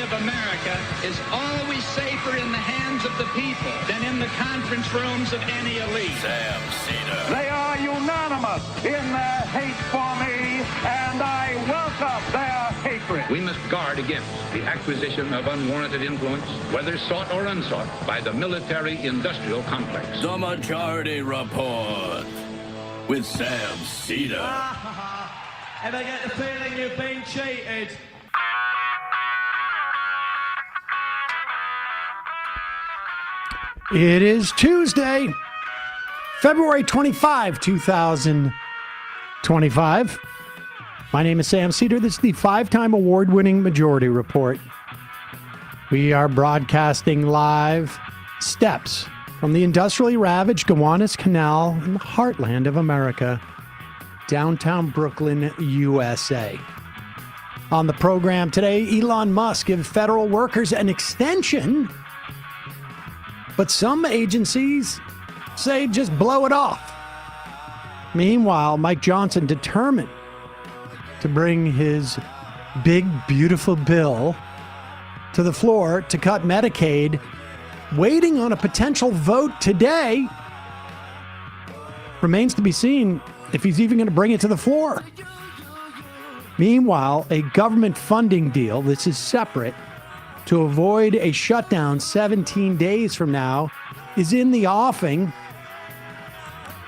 of America is always safer in the hands of the people than in the conference rooms of any elite. Sam Seder. They are unanimous in their hate for me, and I welcome their hatred. We must guard against the acquisition of unwarranted influence, whether sought or unsought, by the military-industrial complex. The Majority Report with Sam Seder. And I get the feeling you've been cheated. It is Tuesday, February 25, 2025. My name is Sam Seder. This is the five-time award-winning Majority Report. We are broadcasting live steps from the industrially ravaged Gowanus Canal in the heartland of America, downtown Brooklyn, USA. On the program today, Elon Musk gives federal workers an extension, but some agencies say just blow it off. Meanwhile, Mike Johnson determined to bring his big, beautiful bill to the floor to cut Medicaid, waiting on a potential vote today. Remains to be seen if he's even going to bring it to the floor. Meanwhile, a government funding deal, this is separate, to avoid a shutdown 17 days from now, is in the offing.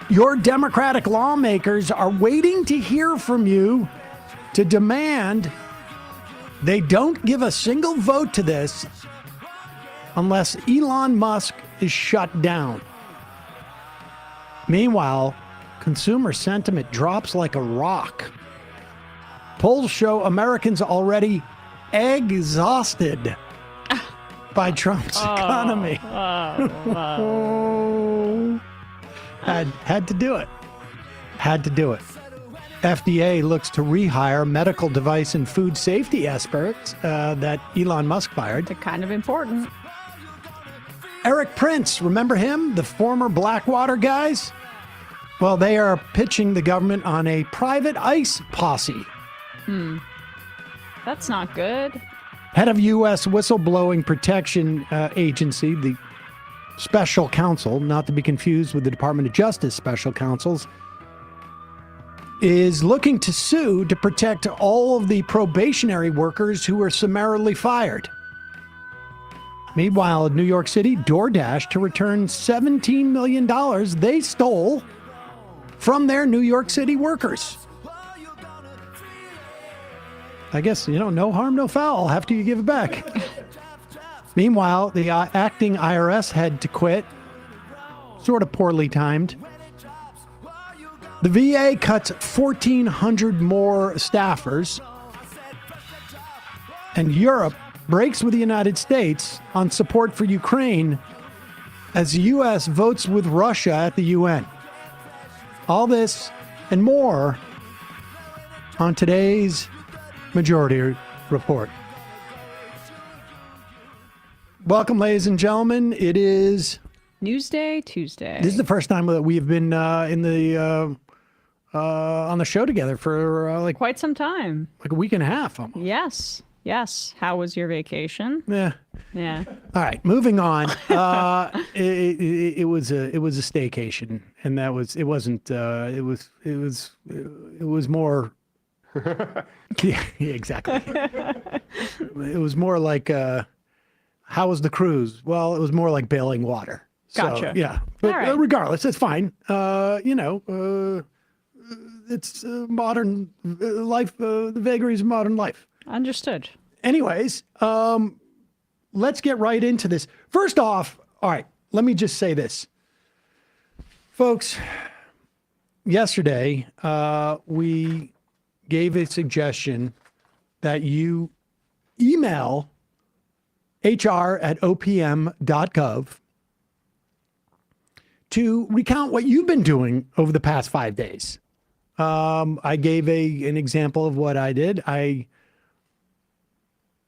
Your Democratic lawmakers are waiting to hear from you to demand they don't give a single vote to this unless Elon Musk is shut down. Meanwhile, consumer sentiment drops like a rock. Polls show Americans already exhausted by Trump's economy. Had to do it. Had to do it. FDA looks to rehire medical device and food safety experts that Elon Musk fired. They're kind of important. Eric Prince, remember him? The former Blackwater guys? Well, they are pitching the government on a private ICE posse. That's not good. Head of U.S. Whistleblowing Protection Agency, the special counsel, not to be confused with the Department of Justice special counsels, is looking to sue to protect all of the probationary workers who were summarily fired. Meanwhile, in New York City, DoorDash to return $17 million they stole from their New York City workers. I guess, no harm, no foul after you give it back. Meanwhile, the acting IRS head to quit, sort of poorly timed. The VA cuts 1,400 more staffers. And Europe breaks with the United States on support for Ukraine as the U.S. votes with Russia at the UN. All this and more on today's Majority Report. Welcome, ladies and gentlemen. It is Newsday Tuesday. This is the first time that we have been on the show together for quite some time. Like a week and a half almost. Yes. How was your vacation? Yeah. All right, moving on. It was a staycation, and it was more. Yeah, exactly. It was more like, how was the cruise? Well, it was more like bailing water. Gotcha. So, yeah, but right. Regardless, it's fine. It's modern life, the vagaries of modern life. Understood. Anyways, let's get right into this. First off, all right, let me just say this. Folks, yesterday, we gave a suggestion that you email hr@opm.gov to recount what you've been doing over the past 5 days. I gave an example of what I did. I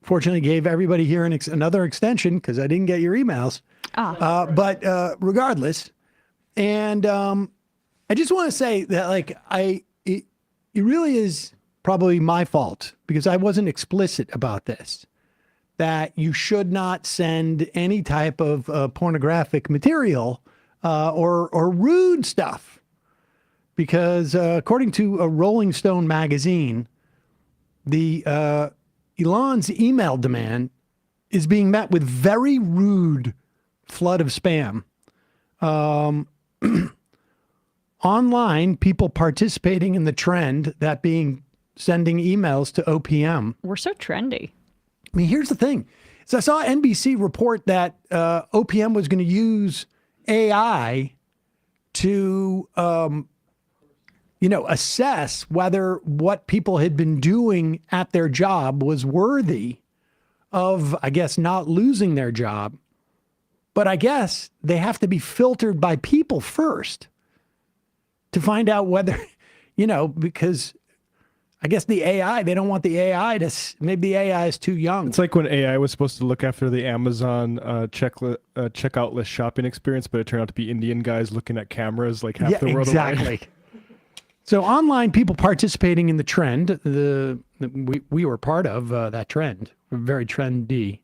fortunately gave everybody here another extension because I didn't get your emails. But regardless, and I just want to say that it really is probably my fault because I wasn't explicit about this. that you should not send any type of pornographic material or rude stuff. Because according to a Rolling Stone magazine, the Elon's email demand is being met with very rude flood of spam. Online, people participating in the trend, that being sending emails to OPM. We're so trendy. I mean, here's the thing. So I saw NBC report that OPM was going to use AI to, assess whether what people had been doing at their job was worthy of, I guess, not losing their job. But I guess they have to be filtered by people first to find out whether, because I guess the AI, they don't want the AI maybe the AI is too young. It's like when AI was supposed to look after the Amazon checkout list shopping experience, but it turned out to be Indian guys looking at cameras like half the world away. Exactly. So online people participating in the trend, we were part of that trend, very trendy,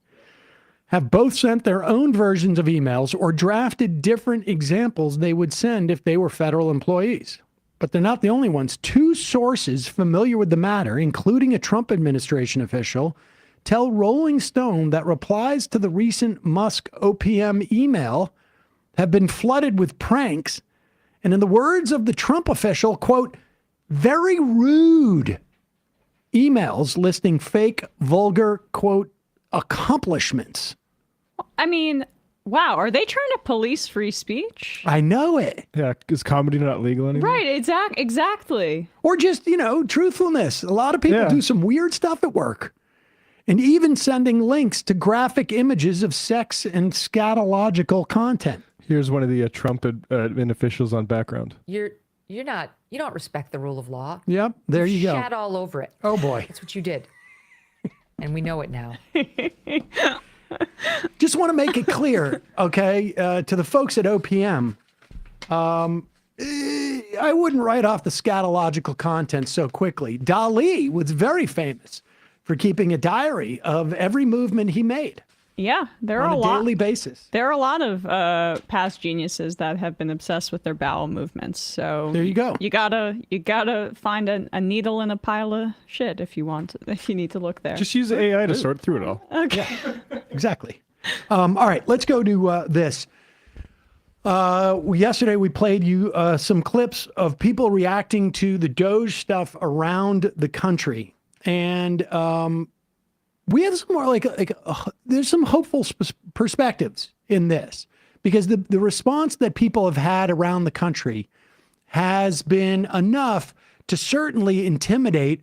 have both sent their own versions of emails or drafted different examples they would send if they were federal employees. But they're not the only ones. Two sources familiar with the matter, including a Trump administration official, tell Rolling Stone that replies to the recent Musk OPM email have been flooded with pranks. And in the words of the Trump official, quote, very rude emails listing fake, vulgar, quote, accomplishments. I mean, wow, are they trying to police free speech? I know it. Yeah, is comedy not legal anymore? Right, exactly. Or just, truthfulness. A lot of people do some weird stuff at work. And even sending links to graphic images of sex and scatological content. Here's one of the Trump admin officials on background. You don't respect the rule of law. Yep, there you go. Shat all over it. Oh boy. That's what you did. And we know it now. Just want to make it clear, okay, to the folks at OPM, I wouldn't write off the scatological content so quickly. Dali was very famous for keeping a diary of every movement he made. Yeah, there are on a a daily basis. There are a lot of past geniuses that have been obsessed with their bowel movements. So there you go. You gotta find a needle in a pile of shit if you need to look there. Just use AI to sort through it all. Okay. Yeah, exactly. All right, let's go to this. Yesterday we played you some clips of people reacting to the DOGE stuff around the country, and we have some more there's some hopeful perspectives in this, because the response that people have had around the country has been enough to certainly intimidate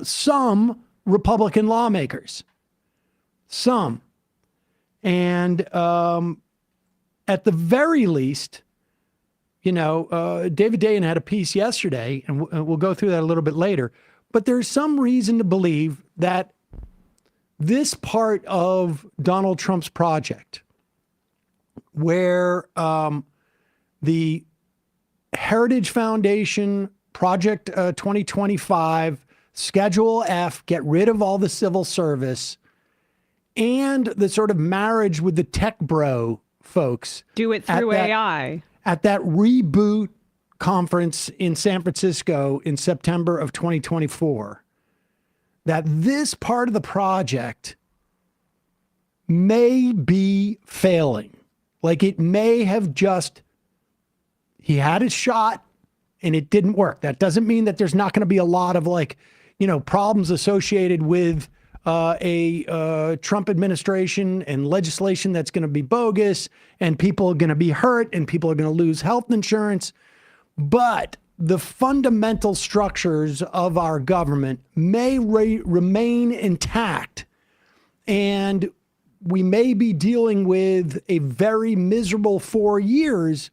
some Republican lawmakers. Some. And at the very least, David Dayen had a piece yesterday, and we'll go through that a little bit later, but there's some reason to believe that this part of Donald Trump's project, where the Heritage Foundation, Project 2025, Schedule F, get rid of all the civil service, and the sort of marriage with the tech bro folks. Do it through AI. At that reboot conference in San Francisco in September of 2024. That this part of the project may be failing. Like it may have he had his shot and it didn't work. That doesn't mean that there's not going to be a lot of problems associated with a Trump administration and legislation that's going to be bogus, and people are going to be hurt and people are going to lose health insurance. But the fundamental structures of our government may remain intact, and we may be dealing with a very miserable 4 years,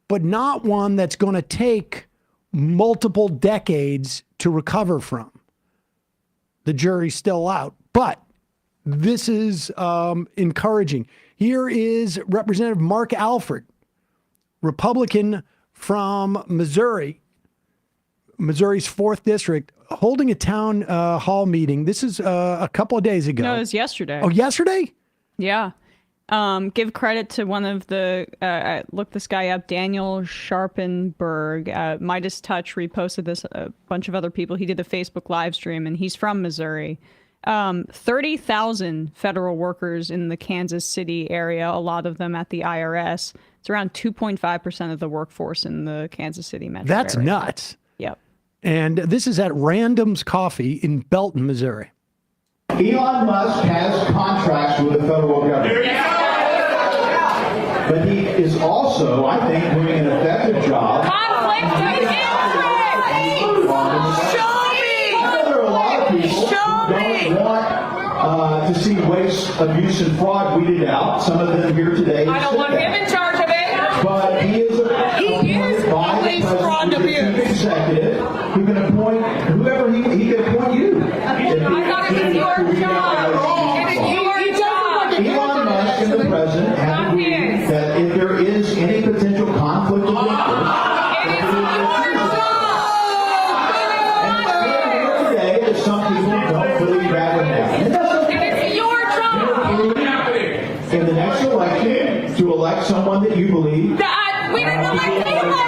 but not one that's going to take multiple decades to recover from. The jury's still out, but this is encouraging. Here is Representative Mark Alford, Republican from Missouri, Missouri's 4th district, holding a town hall meeting. This is a couple of days ago. No, it was yesterday. Oh, yesterday? Yeah. Give credit to one of the, look this guy up, Daniel Sharpenberg. Midas Touch reposted this, a bunch of other people. He did the Facebook live stream, and he's from Missouri. 30,000 federal workers in the Kansas City area, a lot of them at the IRS. It's around 2.5% of the workforce in the Kansas City metro That's area. nuts. Yep. And this is at Random's Coffee in Belton, Missouri. Elon Musk has contracts with the federal government. But he is also, I think, doing an effective job. Conflict of interest! Show me! There are a lot of people who don't want to see waste, abuse, and fraud weeded out. Some of them here today. I don't want him in charge of it. But he is appointed by the president, the chief executive, who can appoint whoever he can appoint you. I thought it was your job. It is your job. Elon Musk and the president have agreed that if there is any potential conflict of interest, It is your job. and today that some people don't believe that would happen. And that's okay. It is your job. In the next election, to elect someone that you believe. That we didn't elect Elon.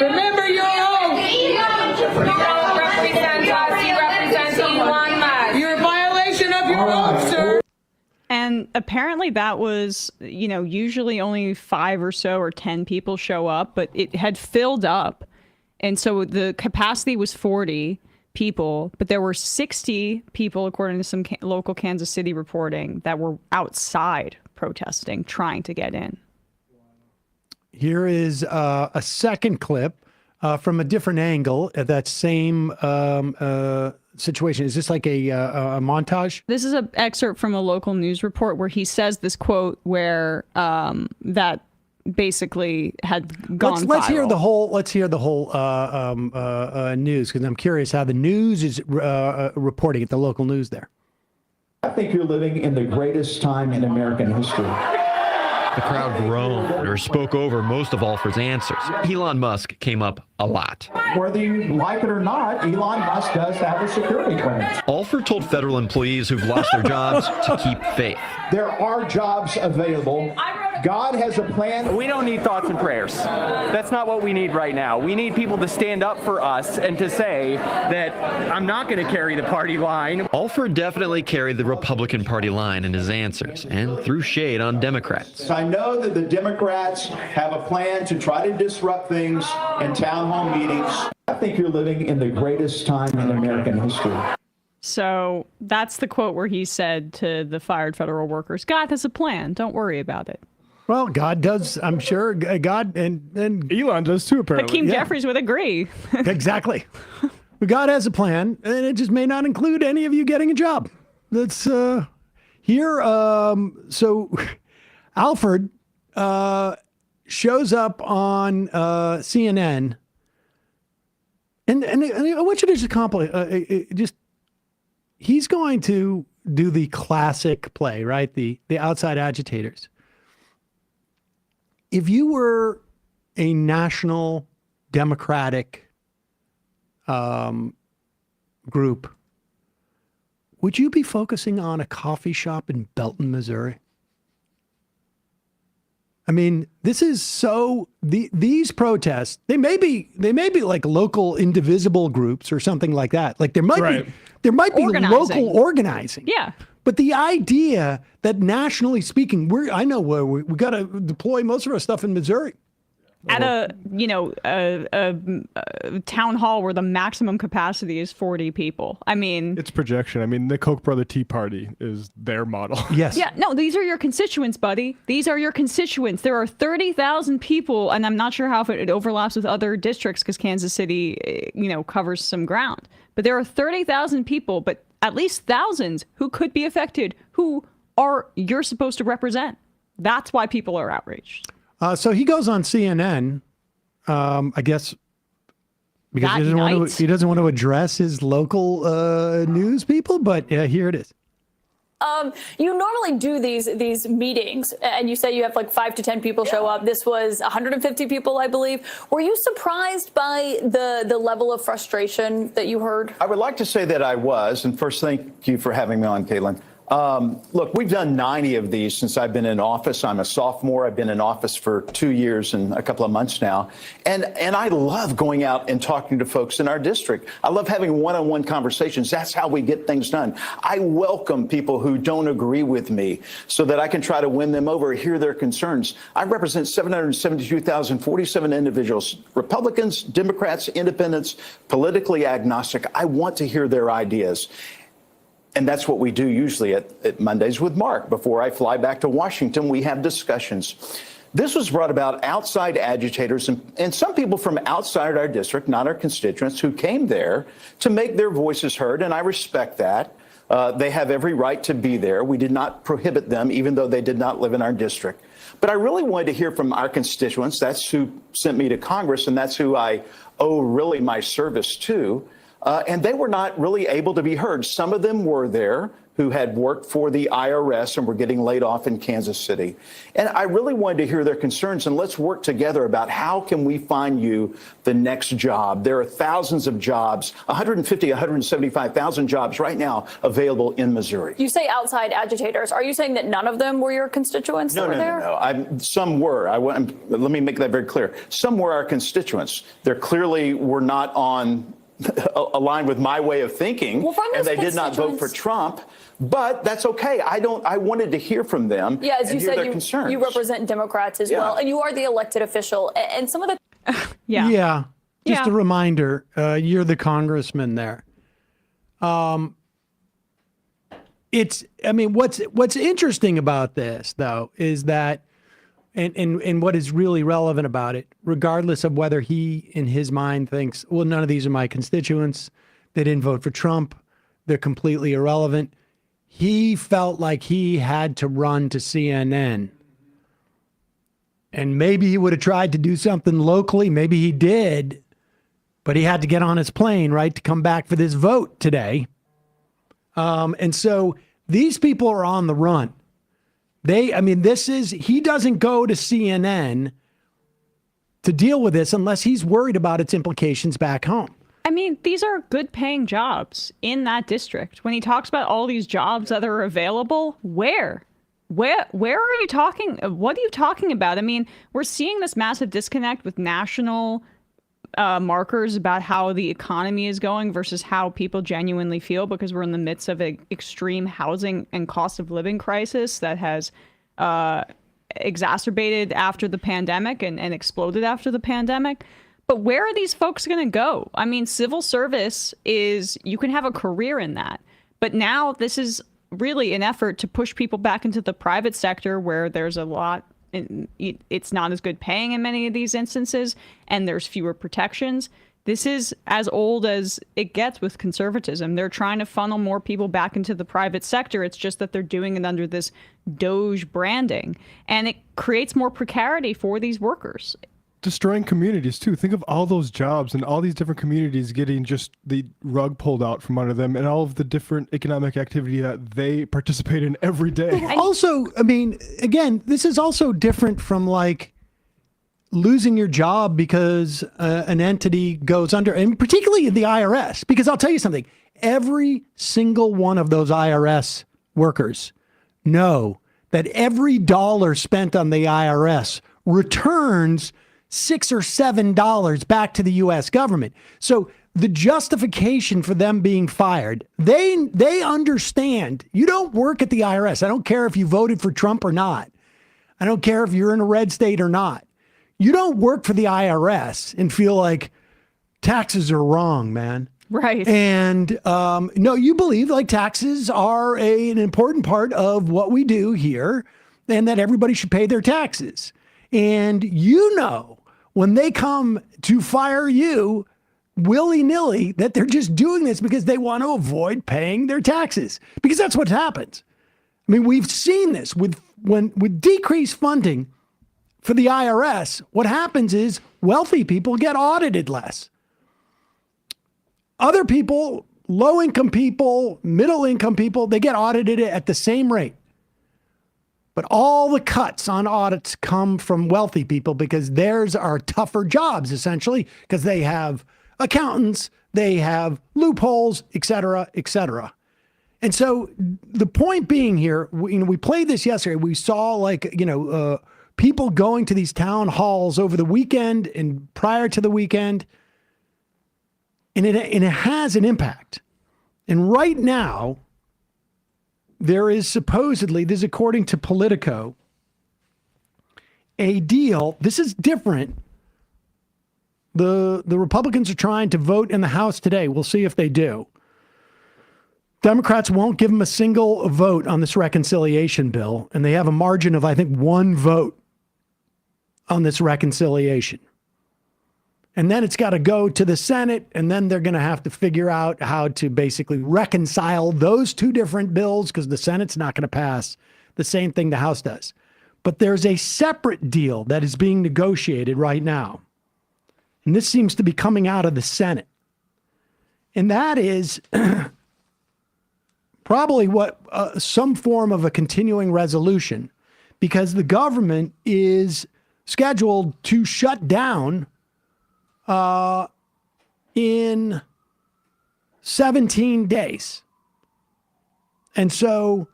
Remember your oath. You don't represent us. You represent Elon Musk. You're a violation of your oath, sir. And apparently that was, usually only 5 or so or 10 people show up, but it had filled up. And so the capacity was 40 people, but there were 60 people, according to some local Kansas City reporting, that were outside protesting, trying to get in. Here is a second clip from a different angle at that same situation. Is this like a montage? This is an excerpt from a local news report where he says this quote where that basically had gone Let's viral. hear the whole. Let's hear the whole news, because I'm curious how the news is reporting at the local news there. I think you're living in the greatest time in American history. The crowd groaned or spoke over most of Alford's answers. Elon Musk came up a lot. Whether you like it or not, Elon Musk does have a security clearance. Alford told federal employees who've lost their jobs to keep faith. There are jobs available. God has a plan. We don't need thoughts and prayers. That's not what we need right now. We need people to stand up for us and to say that I'm not going to carry the party line. Alford definitely carried the Republican Party line in his answers and threw shade on Democrats. I know that the Democrats have a plan to try to disrupt things in town hall meetings. I think you're living in the greatest time in American history. So that's the quote where he said to the fired federal workers, God has a plan. Don't worry about it. Well, God does, I'm sure. God and Elon does too, apparently. Hakeem Jeffries would agree. Exactly. But God has a plan, and it just may not include any of you getting a job. That's here. So Alford shows up on CNN, and I want you to just he's going to do the classic play, right? The outside agitators. If you were a national Democratic group, would you be focusing on a coffee shop in Belton, Missouri? I mean, this is so these protests, they may be like local indivisible groups or something like that. Like there might be local organizing. Yeah. But the idea that nationally speaking, I know where we got to deploy most of our stuff in Missouri. At a town hall where the maximum capacity is 40 people. I mean, it's projection. I mean, the Koch brother Tea Party is their model. Yes. Yeah. No, these are your constituents, buddy. These are your constituents. There are 30,000 people, and I'm not sure how it overlaps with other districts because Kansas City, covers some ground. But there are 30,000 people, but at least thousands who could be affected, who you're supposed to represent. That's why people are outraged. So he goes on CNN, I guess, because he doesn't want to address his local news people. But here it is. You normally do these meetings, and you say you have like 5 to 10 people show up. This was 150 people, I believe. Were you surprised by the level of frustration that you heard? I would like to say that I was. And first, thank you for having me on, Caitlin. Look, we've done 90 of these since I've been in office. I'm a sophomore. I've been in office for 2 years and a couple of months now. And I love going out and talking to folks in our district. I love having one-on-one conversations. That's how we get things done. I welcome people who don't agree with me so that I can try to win them over, hear their concerns. I represent 772,047 individuals, Republicans, Democrats, independents, politically agnostic. I want to hear their ideas. And that's what we do usually at Mondays with Mark. Before I fly back to Washington, we have discussions. This was brought about outside agitators and some people from outside our district, not our constituents, who came there to make their voices heard, and I respect that. They have every right to be there. We did not prohibit them, even though they did not live in our district. But I really wanted to hear from our constituents. That's who sent me to Congress, and that's who I owe really my service to. And they were not really able to be heard. Some of them were there who had worked for the IRS and were getting laid off in Kansas City. And I really wanted to hear their concerns, and let's work together about how can we find you the next job. There are thousands of jobs, 175,000 jobs right now available in Missouri. You say outside agitators. Are you saying that none of them were your constituents that were there? No. Some were. Let me make that very clear. Some were our constituents. They clearly were not aligned with my way of thinking, and they did not vote for Trump. But that's okay. I wanted to hear from them. Yeah, as and you hear said, their concerns. you represent Democrats as well, and you are the elected official. And some of the Just a reminder, you're the congressman there. What's interesting about this though is that, and what is really relevant about it, regardless of whether he in his mind thinks, well, none of these are my constituents, they didn't vote for Trump, they're completely irrelevant. He felt like he had to run to CNN. And maybe he would have tried to do something locally. Maybe he did. But he had to get on his plane, right, to come back for this vote today. And so these people are on the run. He doesn't go to CNN to deal with this unless he's worried about its implications back home. I mean, these are good paying jobs in that district. When he talks about all these jobs that are available, where are you talking? What are you talking about? I mean, we're seeing this massive disconnect with national markers about how the economy is going versus how people genuinely feel, because we're in the midst of an extreme housing and cost of living crisis that has exacerbated after the pandemic and exploded after the pandemic. But where are these folks going to go? I mean, civil service you can have a career in that. But now this is really an effort to push people back into the private sector where there's a lot, it's not as good paying in many of these instances, and there's fewer protections. This is as old as it gets with conservatism. They're trying to funnel more people back into the private sector. It's just that they're doing it under this DOGE branding, and it creates more precarity for these workers. Destroying communities too. Think of all those jobs and all these different communities getting just the rug pulled out from under them, and all of the different economic activity that they participate in every day. Also, I mean, again, this is also different from like losing your job because an entity goes under, and particularly the IRS, because I'll tell you something, every single one of those IRS workers know that every dollar spent on the IRS returns $6 or $7 back to the U.S. government. So the justification for them being fired, they understand you don't work at the IRS. I don't care if you voted for Trump or not. I don't care if you're in a red state or not. You don't work for the IRS and feel like taxes are wrong, man. Right. And no, you believe like taxes are an important part of what we do here and that everybody should pay their taxes. And you know, when they come to fire you willy-nilly, that they're just doing this because they want to avoid paying their taxes, because that's what happens. I mean, we've seen this with decreased funding for the IRS. What happens is wealthy people get audited less. Other people low-income people, middle-income people, they get audited at the same rate. But all the cuts on audits come from wealthy people because theirs are tougher jobs, essentially, because they have accountants, they have loopholes, et cetera, et cetera. And so the point being here, we played this yesterday. We saw people going to these town halls over the weekend and prior to the weekend, and it has an impact. And right now, there is supposedly, this is according to Politico, a deal. This is different. The Republicans are trying to vote in the House today. We'll see if they do. Democrats won't give them a single vote on this reconciliation bill, and they have a margin of, I think, 1 vote on this reconciliation. And then it's got to go to the Senate, and then they're going to have to figure out how to basically reconcile those 2 different bills because the Senate's not going to pass the same thing the House does. But there's a separate deal that is being negotiated right now. And this seems to be coming out of the Senate. And that is probably some form of a continuing resolution, because the government is scheduled to shut down in 17 days. And so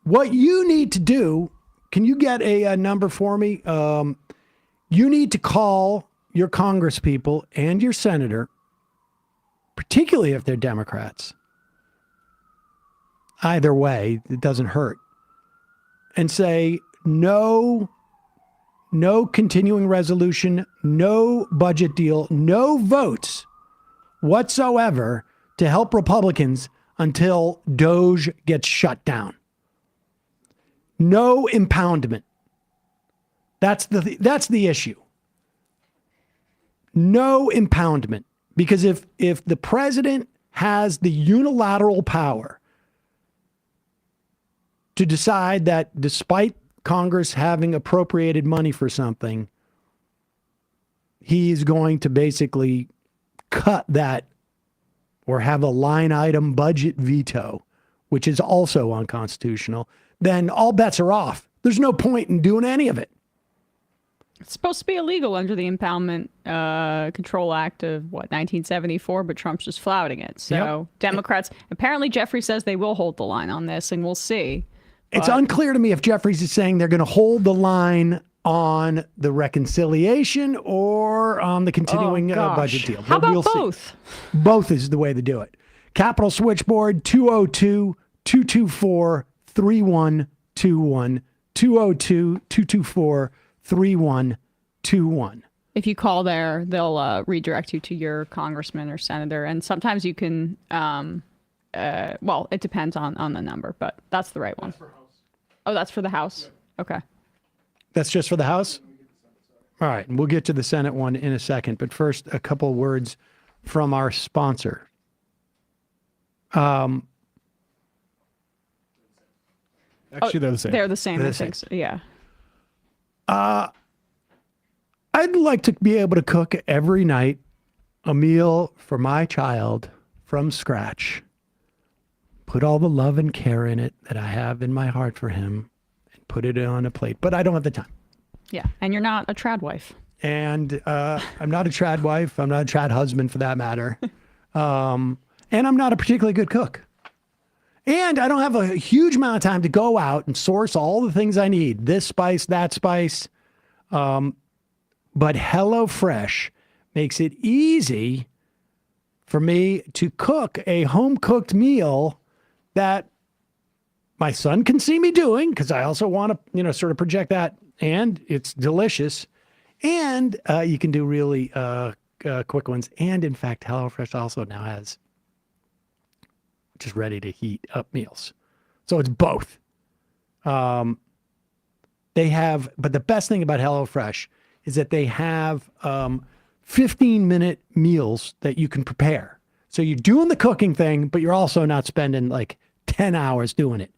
what you need to do, can you get a number for me? You need to call your congresspeople and your senator, particularly if they're Democrats. Either way, it doesn't hurt. And say, no continuing resolution, no budget deal, no votes whatsoever to help Republicans until DOGE gets shut down. No impoundment. That's the issue. No impoundment. Because if the president has the unilateral power to decide that despite Congress having appropriated money for something, he's going to basically cut that or have a line item budget veto, which is also unconstitutional, then all bets are off. There's no point in doing any of it. It's supposed to be illegal under the Impoundment Control Act of, 1974, but Trump's just flouting it. So yep. Democrats, apparently Jeffrey says they will hold the line on this, and we'll see. It's unclear to me if Jeffries is saying they're going to hold the line on the reconciliation or on the continuing budget deal. How about both? See. Both is the way to do it. Capital Switchboard 202-224-3121. 202-224-3121. If you call there, they'll redirect you to your congressman or senator. And sometimes you can, it depends on the number, but that's the right one. That's for House. Oh, that's for the House? Yeah. Okay. That's just for the House? All right. And we'll get to the Senate one in a second. But first, a couple of words from our sponsor. Actually, they're the same. They're the same. I think so. Yeah. I'd like to be able to cook every night a meal for my child from scratch. Put all the love and care in it that I have in my heart for him and put it on a plate. But I don't have the time. Yeah. And you're not a trad wife. And I'm not a trad wife. I'm not a trad husband for that matter. And I'm not a particularly good cook. And I don't have a huge amount of time to go out and source all the things I need. This spice, that spice. But HelloFresh makes it easy for me to cook a home-cooked meal that my son can see me doing, because I also want to, sort of project that. And it's delicious. And you can do really quick ones. And in fact, HelloFresh also now has just ready to heat up meals. So it's both. They have, but the best thing about HelloFresh is that they have 15-minute meals that you can prepare. So you're doing the cooking thing, but you're also not spending like 10 hours doing it.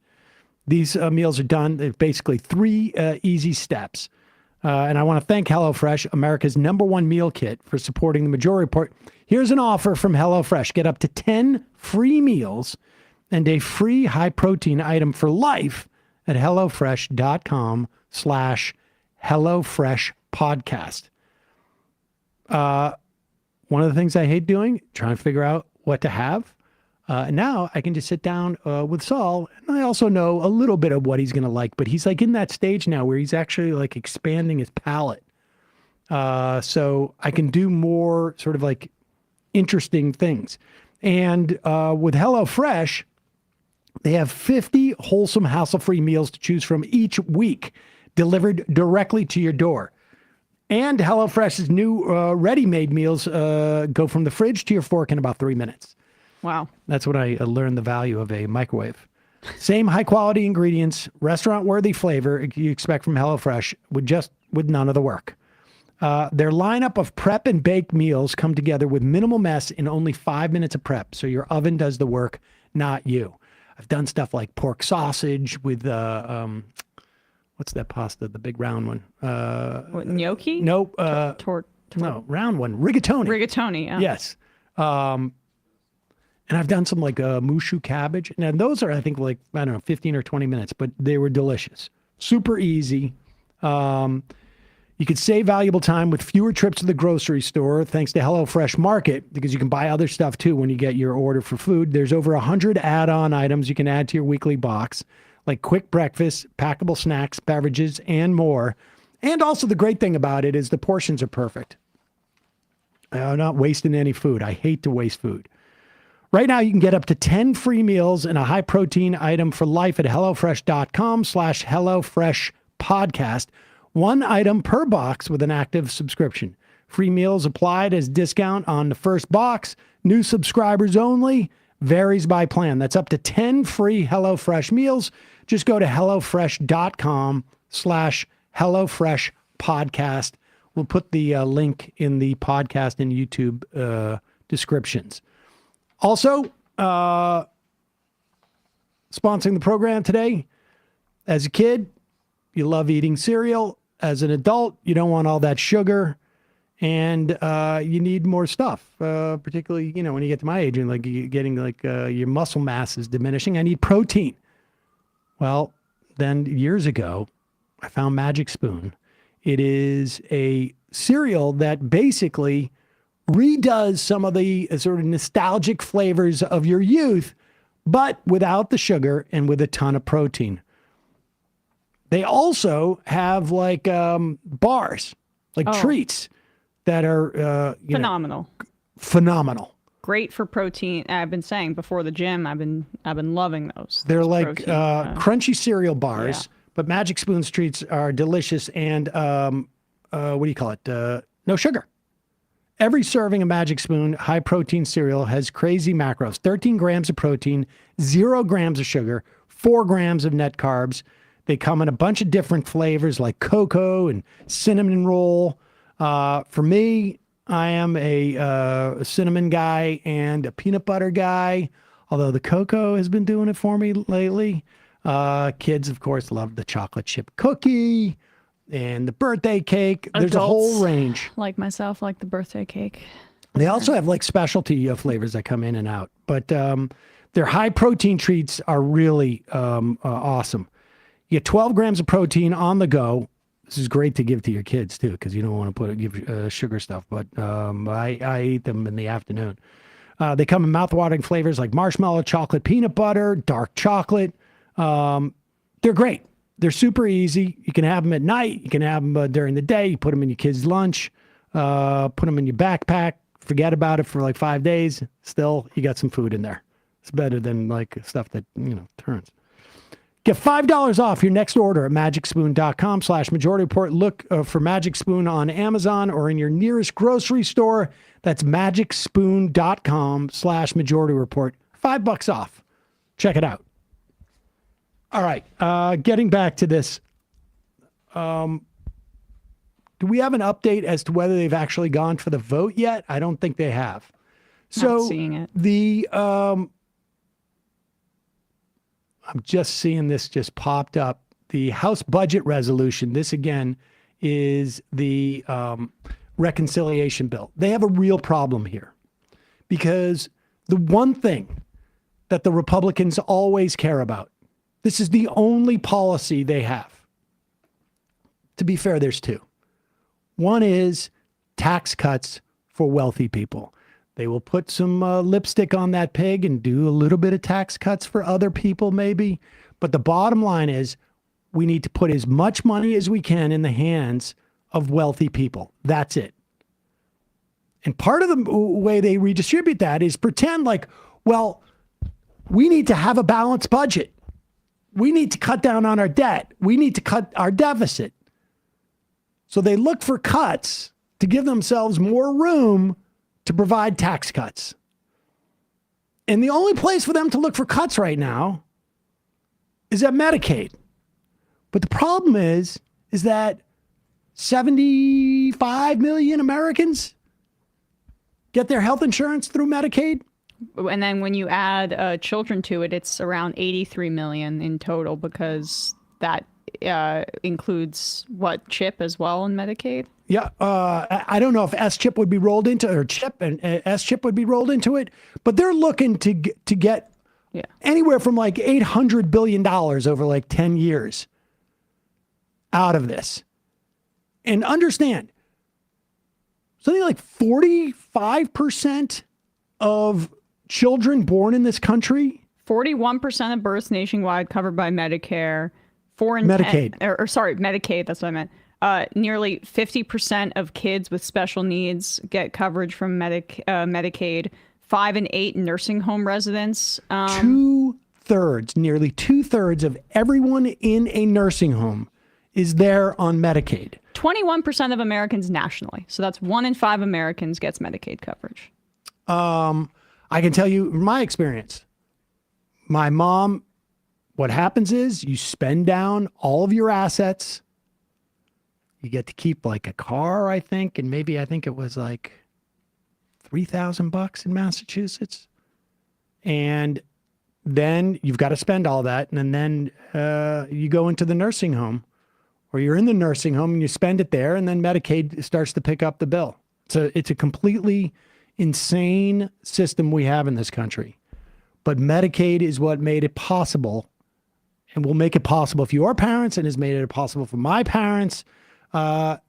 These meals are done. They're basically 3 easy steps. And I want to thank HelloFresh, America's #1 meal kit, for supporting the Majority Report. Here's an offer from HelloFresh. Get up to 10 free meals and a free high-protein item for life at HelloFresh.com/HelloFreshPodcast. One of the things I hate doing, trying to figure out what to have. Now I can just sit down with Saul, and I also know a little bit of what he's going to like, but he's like in that stage now where he's actually like expanding his palate. So I can do more sort of like interesting things. And with HelloFresh, they have 50 wholesome, hassle-free meals to choose from each week, delivered directly to your door. And HelloFresh's new ready-made meals go from the fridge to your fork in about 3 minutes. Wow. That's when I learned the value of a microwave. Same high-quality ingredients, restaurant-worthy flavor you expect from HelloFresh with none of the work. Their lineup of prep and bake meals come together with minimal mess in only 5 minutes of prep, so your oven does the work, not you. I've done stuff like pork sausage with, what's that pasta, the big round one? What, gnocchi? Nope. No, round one, rigatoni. Rigatoni, yeah. Yes. And I've done some like mushu cabbage. Now those are, I think, like, I don't know, 15 or 20 minutes, but they were delicious. Super easy. You could save valuable time with fewer trips to the grocery store thanks to HelloFresh Market, because you can buy other stuff too when you get your order for food. There's over 100 add-on items you can add to your weekly box, like quick breakfast, packable snacks, beverages, and more. And also the great thing about it is the portions are perfect. I'm not wasting any food. I hate to waste food. Right now, you can get up to 10 free meals and a high-protein item for life at HelloFresh.com/HelloFreshPodcast. 1 item per box with an active subscription. Free meals applied as discount on the first box. New subscribers only. Varies by plan. That's up to 10 free HelloFresh meals. Just go to HelloFresh.com/HelloFreshPodcast. We'll put the link in the podcast and YouTube descriptions. Also, sponsoring the program today, as a kid, you love eating cereal. As an adult, you don't want all that sugar, and you need more stuff, particularly, when you get to my age and like you're getting like your muscle mass is diminishing. I need protein. Well, then years ago, I found Magic Spoon. It is a cereal that basically redoes some of the sort of nostalgic flavors of your youth, but without the sugar and with a ton of protein. They also have like bars, like treats that are phenomenal. Phenomenal. Great for protein. I've been saying before the gym, I've been loving those. They're like crunchy cereal bars, but Magic Spoon's treats are delicious and what do you call it? No sugar. Every serving of Magic Spoon high-protein cereal has crazy macros. 13 grams of protein, 0 grams of sugar, 4 grams of net carbs. They come in a bunch of different flavors like cocoa and cinnamon roll. For me, I am a cinnamon guy and a peanut butter guy, although the cocoa has been doing it for me lately. Kids, of course, love the chocolate chip cookie and the birthday cake. There's a whole range. Like myself, like the birthday cake. They also have like specialty flavors that come in and out, but their high protein treats are really awesome. You get 12 grams of protein on the go. This is great to give to your kids too, because you don't want to give sugar stuff. But I eat them in the afternoon. They come in mouthwatering flavors like marshmallow, chocolate, peanut butter, dark chocolate. They're great. They're super easy. You can have them at night. You can have them during the day. You put them in your kid's lunch. Put them in your backpack. Forget about it for like 5 days. Still, you got some food in there. It's better than like stuff that turns. Get $5 off your next order at magicspoon.com/Majority Report. Look for Magic Spoon on Amazon or in your nearest grocery store. That's magicspoon.com/Majority Report. $5 off. Check it out. All right. Getting back to this. Do we have an update as to whether they've actually gone for the vote yet? I don't think they have. So not seeing it. I'm just seeing this just popped up. The House budget resolution, this again is the reconciliation bill. They have a real problem here because the one thing that the Republicans always care about, this is the only policy they have. To be fair, there's two. One is tax cuts for wealthy people. They will put some lipstick on that pig and do a little bit of tax cuts for other people maybe. But the bottom line is we need to put as much money as we can in the hands of wealthy people. That's it. And part of the way they redistribute that is pretend like, well, we need to have a balanced budget. We need to cut down on our debt. We need to cut our deficit. So they look for cuts to give themselves more room to provide tax cuts. And the only place for them to look for cuts right now is at Medicaid. But the problem is that 75 million Americans get their health insurance through Medicaid. And then when you add children to it, it's around 83 million in total because that includes what, CHIP as well in Medicaid? Yeah, I don't know if S-chip would be rolled into, or CHIP and S-chip would be rolled into it, but they're looking to get anywhere from like $800 billion over like 10 years out of this. And understand, something like 45% of children born in this country. 41% of births nationwide covered by Medicare. Medicaid. Medicaid, that's what I meant. Nearly 50% of kids with special needs get coverage from Medicaid. 5 and 8 nursing home residents. Nearly two-thirds of everyone in a nursing home is there on Medicaid. 21% of Americans nationally. So that's 1 in 5 Americans gets Medicaid coverage. I can tell you my experience. My mom, what happens is you spend down all of your assets. You get to keep like a car, I think, and maybe I think it was like $3,000 in Massachusetts. And then you've got to spend all that. And then you go into the nursing home, or you're in the nursing home and you spend it there, and then Medicaid starts to pick up the bill. So it's a completely insane system we have in this country. But Medicaid is what made it possible, and will make it possible for your parents, and has made it possible for my parents to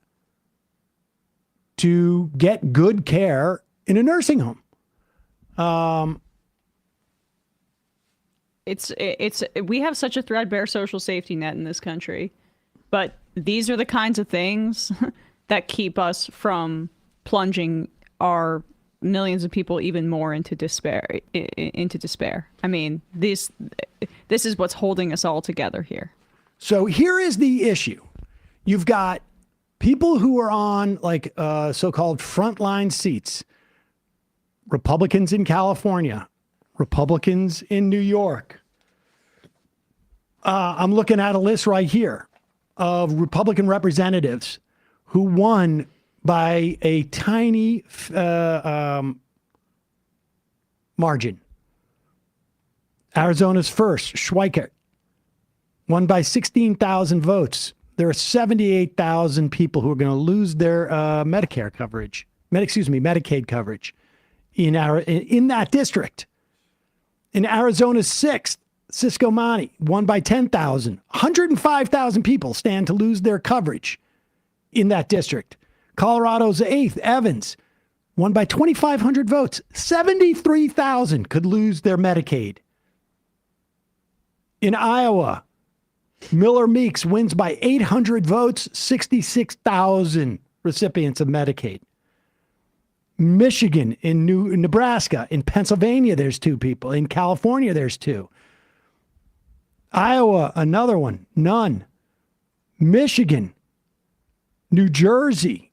get good care in a nursing home. We have such a threadbare social safety net in this country, but these are the kinds of things that keep us from plunging our millions of people even more into despair. I mean, this is what's holding us all together here. So here is the issue. You've got people who are on like so-called frontline seats. Republicans in California, Republicans in New York. I'm looking at a list right here of Republican representatives who won by a tiny margin. Arizona's first, Schweikert, won by 16,000 votes. There are 78,000 people who are going to lose their Medicare coverage, Medicaid coverage in that district. In Arizona's sixth, Cisco Monte won by 10,000. 105,000 people stand to lose their coverage in that district. Colorado's eighth, Evans, won by 2,500 votes. 73,000 could lose their Medicaid. In Iowa, Miller Meeks wins by 800 votes, 66,000 recipients of Medicaid. Michigan, in Nebraska, in Pennsylvania, there's 2 people. In California, there's 2. Iowa, another one, none. Michigan, New Jersey,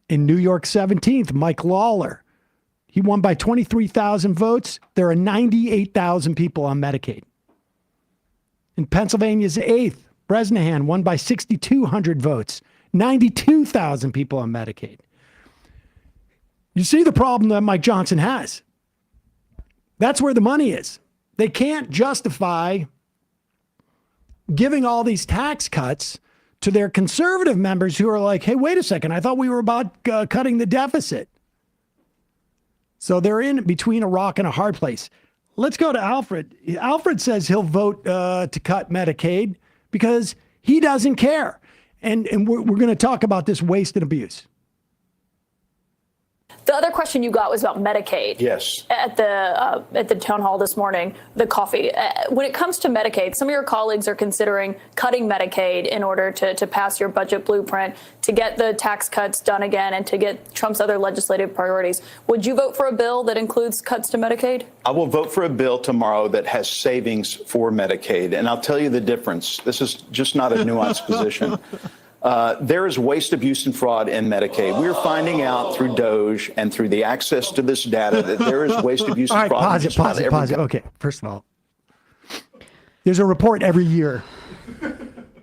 in New York 17th, Mike Lawler. He won by 23,000 votes. There are 98,000 people on Medicaid. In Pennsylvania's 8th, Bresnahan won by 6,200 votes. 92,000 people on Medicaid. You see the problem that Mike Johnson has. That's where the money is. They can't justify giving all these tax cuts to their conservative members who are like, hey, wait a second, I thought we were about cutting the deficit. So they're in between a rock and a hard place. Let's go to Alfred. Alfred says he'll vote to cut Medicaid because he doesn't care. And we're going to talk about this waste and abuse. The other question you got was about Medicaid. Yes. At the town hall this morning, the coffee. When it comes to Medicaid, some of your colleagues are considering cutting Medicaid in order to pass your budget blueprint, to get the tax cuts done again, and to get Trump's other legislative priorities. Would you vote for a bill that includes cuts to Medicaid? I will vote for a bill tomorrow that has savings for Medicaid. And I'll tell you the difference. This is just not a nuanced position. There is waste, abuse, and fraud in Medicaid. We're finding out through DOGE and through the access to this data that there is waste, abuse, and fraud. All right, pause it. Okay, first of all, there's a report every year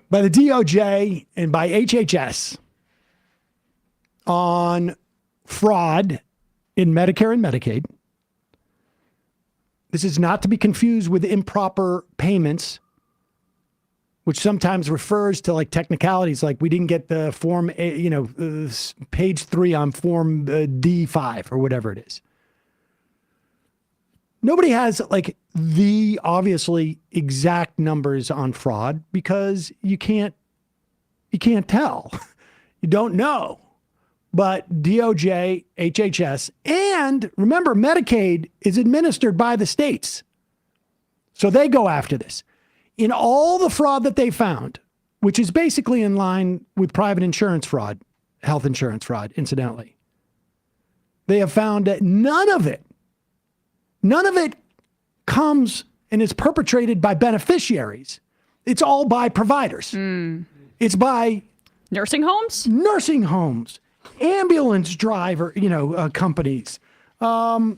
by the DOGE and by HHS on fraud in Medicare and Medicaid. This is not to be confused with improper payments, which sometimes refers to like technicalities, like we didn't get the form, page 3 on form D5 or whatever it is. Nobody has like the obviously exact numbers on fraud because you can't tell. You don't know. But DOJ, HHS, and remember, Medicaid is administered by the states. So they go after this. In all the fraud that they found, which is basically in line with private insurance fraud, health insurance fraud, incidentally, they have found that none of it comes and is perpetrated by beneficiaries. It's all by providers. It's by nursing homes, ambulance driver, companies, healthcare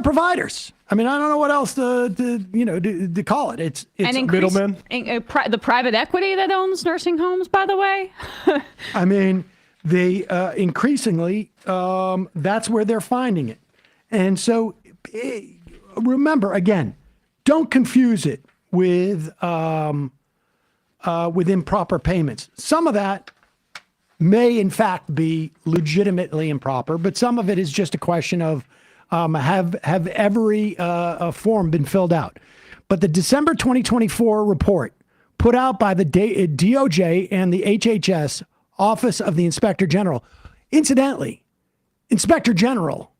providers. I mean, I don't know what else to call it. It's middlemen. The private equity that owns nursing homes, by the way. I mean, they increasingly, that's where they're finding it. And so remember, again, don't confuse it with improper payments. Some of that may, in fact, be legitimately improper, but some of it is just a question of have every form been filled out. But the December 2024 report put out by the DOJ and the HHS Office of the Inspector General. Incidentally, Inspector General,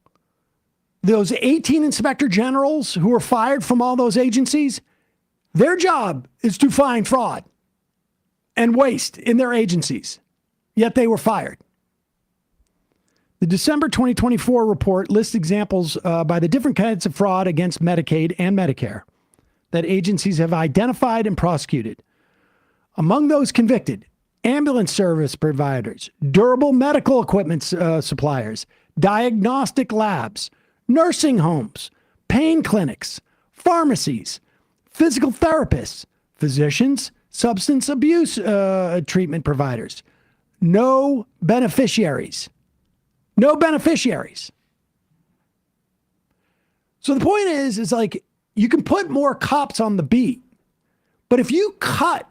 those 18 Inspector Generals who were fired from all those agencies, their job is to find fraud and waste in their agencies, yet they were fired. The December 2024 report lists examples by the different kinds of fraud against Medicaid and Medicare that agencies have identified and prosecuted. Among those convicted, ambulance service providers, durable medical equipment suppliers, diagnostic labs, nursing homes, pain clinics, pharmacies, physical therapists, physicians, substance abuse treatment providers. No beneficiaries. No beneficiaries. So the point is like, you can put more cops on the beat, but if you cut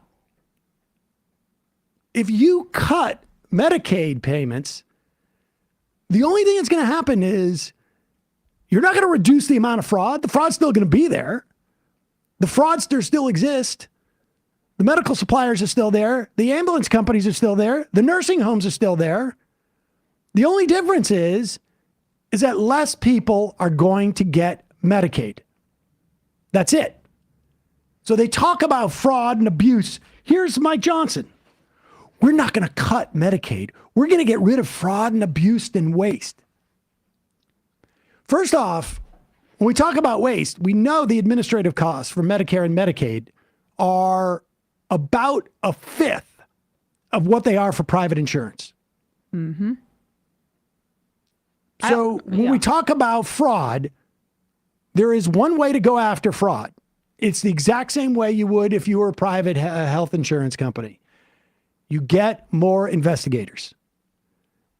Medicaid payments, the only thing that's going to happen is you're not going to reduce the amount of fraud. The fraud's still going to be there. The fraudsters still exist. The medical suppliers are still there. The ambulance companies are still there. The nursing homes are still there. The only difference is that less people are going to get Medicaid. That's it. So they talk about fraud and abuse. Here's Mike Johnson. We're not going to cut Medicaid. We're going to get rid of fraud and abuse and waste. First off, when we talk about waste, we know the administrative costs for Medicare and Medicaid are about a fifth of what they are for private insurance. Mm-hmm. So when we talk about fraud, there is one way to go after fraud. It's the exact same way you would if you were a private health insurance company. You get more investigators,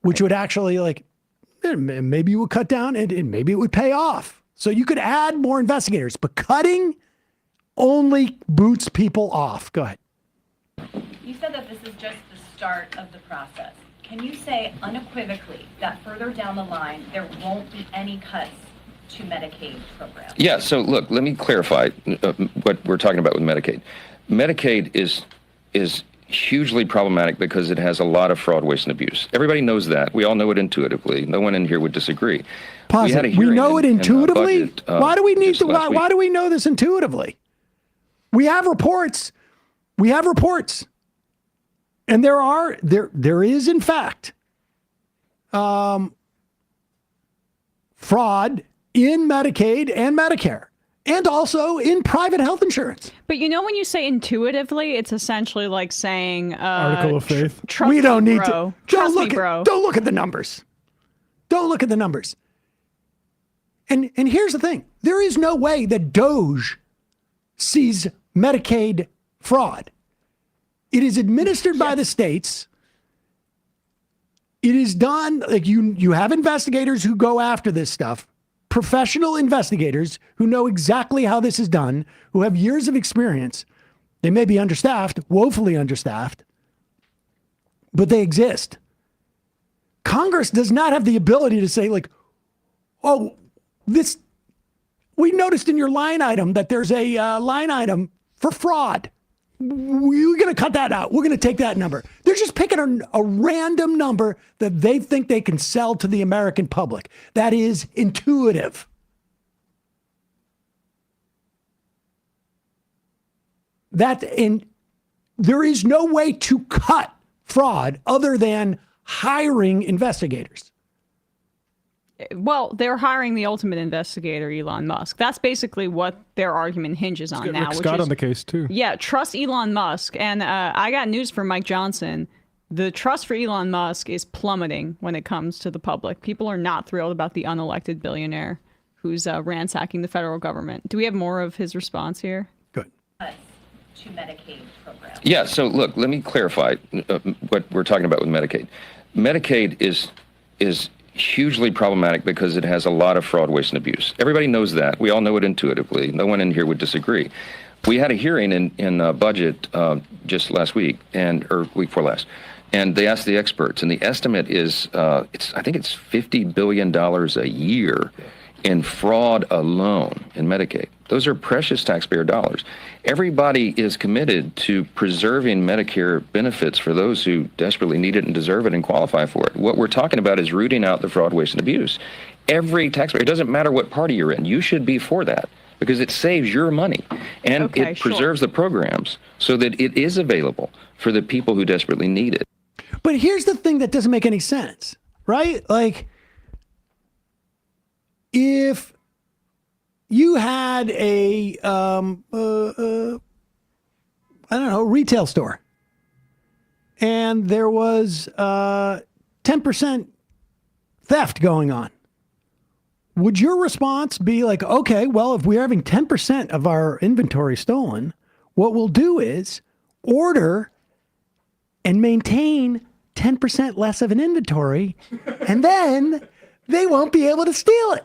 which would actually maybe you would cut down and maybe it would pay off. So you could add more investigators, but cutting only boots people off. Go ahead. You said start of the process. Can you say unequivocally that further down the line there won't be any cuts to Medicaid programs? Yeah, so look, let me clarify what we're talking about with Medicaid. Medicaid is hugely problematic because it has a lot of fraud, waste, and abuse. Everybody knows that. We all know it intuitively. No one in here would disagree. Pause it. We know it intuitively? Why do we need to? Why do we know this intuitively? We have reports. We have reports. And there is, in fact, fraud in Medicaid and Medicare, and also in private health insurance. But you know, when you say intuitively, it's essentially like saying article of faith. We don't need to. Don't look at the numbers. Don't look at the numbers. And here's the thing: there is no way that DOGE sees Medicaid fraud. It is administered by the states. It is done like you have investigators who go after this stuff. Professional investigators who know exactly how this is done, who have years of experience. They may be understaffed, woefully understaffed, but they exist. Congress does not have the ability to say, like, oh, this, we noticed in your line item that there's a line item for fraud. We're going to cut that out. We're going to take that number. They're just picking a random number that they think they can sell to the American public. That is intuitive. There is no way to cut fraud other than hiring investigators. Well, they're hiring the ultimate investigator, Elon Musk. That's basically what their argument hinges on now. Rick Scott on the case, too. Yeah, trust Elon Musk. And I got news from Mike Johnson. The trust for Elon Musk is plummeting when it comes to the public. People are not thrilled about the unelected billionaire who's ransacking the federal government. Do we have more of his response here? Good. To Medicaid programs. Yeah, so look, let me clarify what we're talking about with Medicaid. Medicaid is hugely problematic because it has a lot of fraud, waste, and abuse. Everybody knows that. We all know it intuitively. No one in here would disagree. We had a hearing in budget just last week or week before last, and they asked the experts, and the estimate is I think it's $50 billion a year in fraud alone in Medicaid. Those are precious taxpayer dollars. Everybody is committed to preserving Medicare benefits for those who desperately need it and deserve it and qualify for it. What we're talking about is rooting out the fraud, waste, and abuse. Every taxpayer, it doesn't matter what party you're in, you should be for that because it saves your money and it preserves the programs so that it is available for the people who desperately need it. But here's the thing that doesn't make any sense, right? Like, if you had a retail store, and there was 10% theft going on, would your response be like, okay, well, if we're having 10% of our inventory stolen, what we'll do is order and maintain 10% less of an inventory, and then they won't be able to steal it?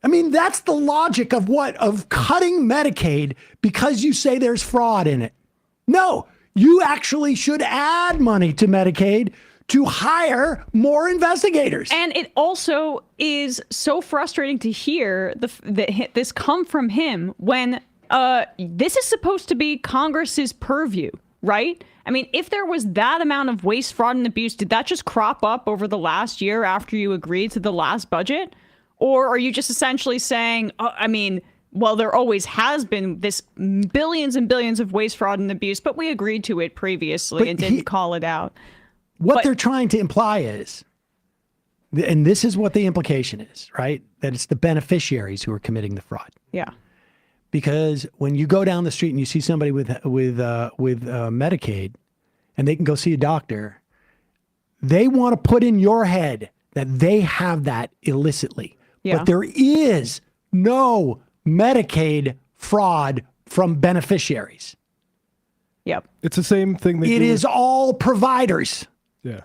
I mean, that's the logic of cutting Medicaid because you say there's fraud in it. No, you actually should add money to Medicaid to hire more investigators. And it also is so frustrating to hear this come from him when this is supposed to be Congress's purview, right? I mean, if there was that amount of waste, fraud, and abuse, did that just crop up over the last year after you agreed to the last budget? Or are you just essentially saying, well, there always has been this billions and billions of waste, fraud, and abuse, but we agreed to it previously and didn't call it out. What they're trying to imply is, and this is what the implication is, right? That it's the beneficiaries who are committing the fraud. Yeah. Because when you go down the street and you see somebody with Medicaid and they can go see a doctor, they want to put in your head that they have that illicitly. Yeah. But there is no Medicaid fraud from beneficiaries. Yep. It's the same thing. It is all providers. Yeah.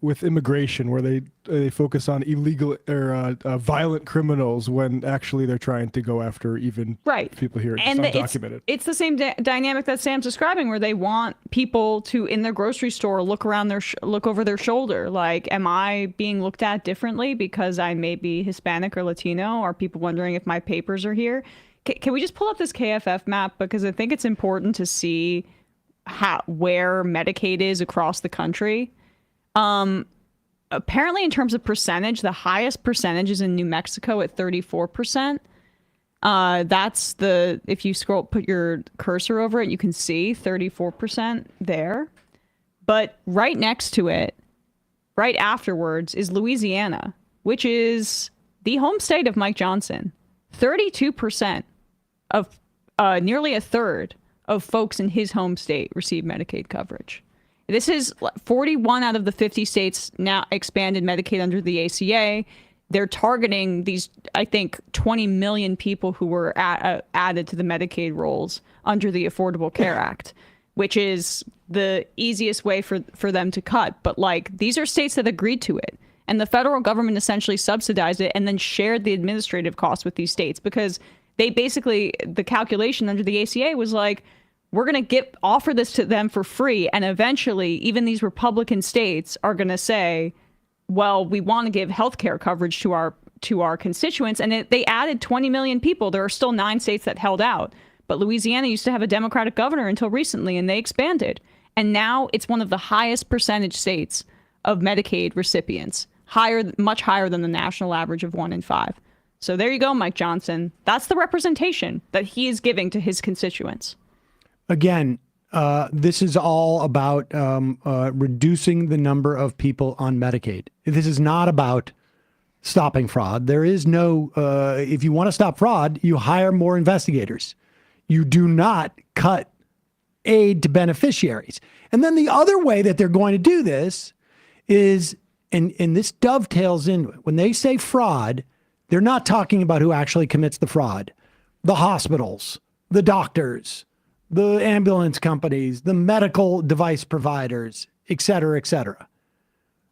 with immigration, where they focus on illegal or violent criminals when actually they're trying to go after even people here and undocumented. It's the same dynamic that Sam's describing, where they want people to in their grocery store look around look over their shoulder, like, am I being looked at differently because I may be Hispanic or Latino? Are people wondering if my papers are here? Can we just pull up this KFF map, because I think it's important to see where Medicaid is across the country. Apparently, in terms of percentage, the highest percentage is in New Mexico at 34%. That's if you put your cursor over it, you can see 34% there. But right next to it, right afterwards, is Louisiana, which is the home state of Mike Johnson. 32% of nearly a third of folks in his home state receive Medicaid coverage. This is 41 out of the 50 states now expanded Medicaid under the ACA. They're targeting these, I think, 20 million people who were added to the Medicaid rolls under the Affordable Care Act, which is the easiest way for them to cut. But like, these are states that agreed to it. And the federal government essentially subsidized it and then shared the administrative costs with these states, because they basically, the calculation under the ACA was like, we're going to offer this to them for free. And eventually, even these Republican states are going to say, well, we want to give health care coverage to our constituents. And they added 20 million people. There are still 9 states that held out. But Louisiana used to have a Democratic governor until recently, and they expanded. And now it's one of the highest percentage states of Medicaid recipients, much higher than the national average of 1 in 5. So there you go, Mike Johnson. That's the representation that he is giving to his constituents. Again, this is all about reducing the number of people on Medicaid. This is not about stopping fraud. There is no, if you want to stop fraud, you hire more investigators. You do not cut aid to beneficiaries. And then the other way that they're going to do this is, and this dovetails into it, when they say fraud, they're not talking about who actually commits the fraud. The hospitals, the doctors, the ambulance companies, the medical device providers, et cetera, et cetera.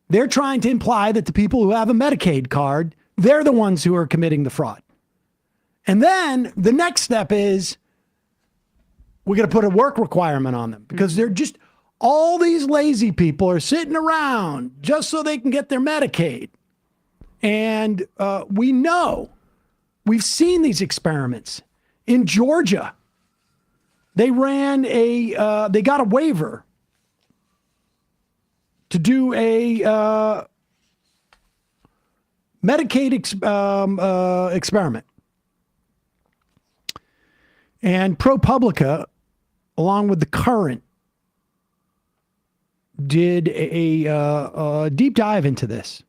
They're trying to imply that the people who have a Medicaid card, they're the ones who are committing the fraud. And then the next step is we're going to put a work requirement on them, because they're just, all these lazy people are sitting around just so they can get their Medicaid. And we know, we've seen these experiments. In Georgia, they they got a waiver to do a Medicaid experiment. And ProPublica, along with The Current, did a deep dive into this.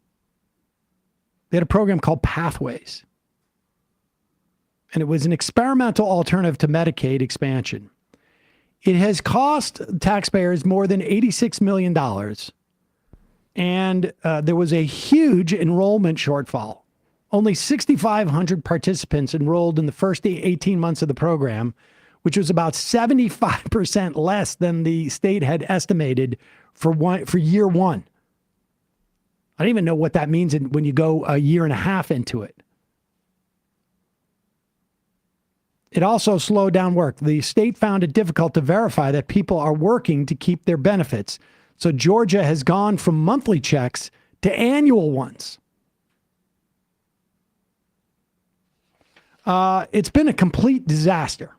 They had a program called Pathways. And it was an experimental alternative to Medicaid expansion. It has cost taxpayers more than $86 million. And there was a huge enrollment shortfall. Only 6,500 participants enrolled in the first 18 months of the program, which was about 75% less than the state had estimated for year one. I don't even know what that means when you go a year and a half into it. It also slowed down work. The state found it difficult to verify that people are working to keep their benefits. So Georgia has gone from monthly checks to annual ones. It's been a complete disaster.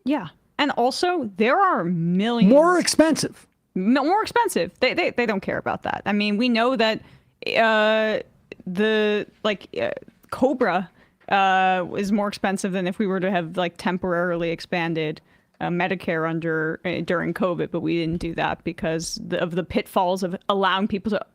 Yeah. And also, there are millions. More expensive. More expensive. They don't care about that. I mean, we know that Cobra is more expensive than if we were to have temporarily expanded Medicare during COVID, but we didn't do that because of the pitfalls of allowing people to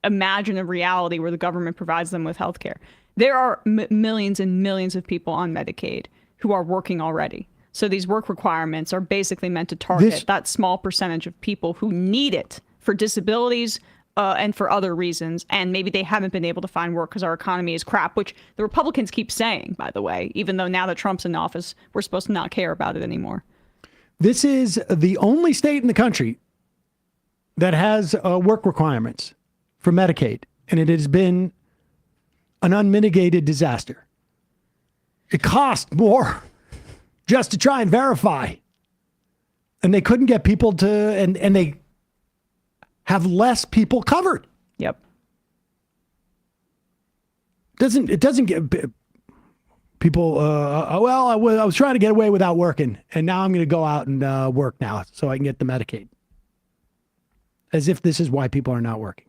imagine a reality where the government provides them with health care. There are millions and millions of people on Medicaid who are working already. So these work requirements are basically meant to target that small percentage of people who need it for disabilities and for other reasons. And maybe they haven't been able to find work because our economy is crap, which the Republicans keep saying, by the way, even though now that Trump's in office, we're supposed to not care about it anymore. This is the only state in the country that has work requirements for Medicaid, and it has been an unmitigated disaster. It cost more just to try and verify. And they couldn't get people to, and they have less people covered. Yep. It doesn't get people, well, I was trying to get away without working, and now I'm going to go out and work now so I can get the Medicaid. As if this is why people are not working.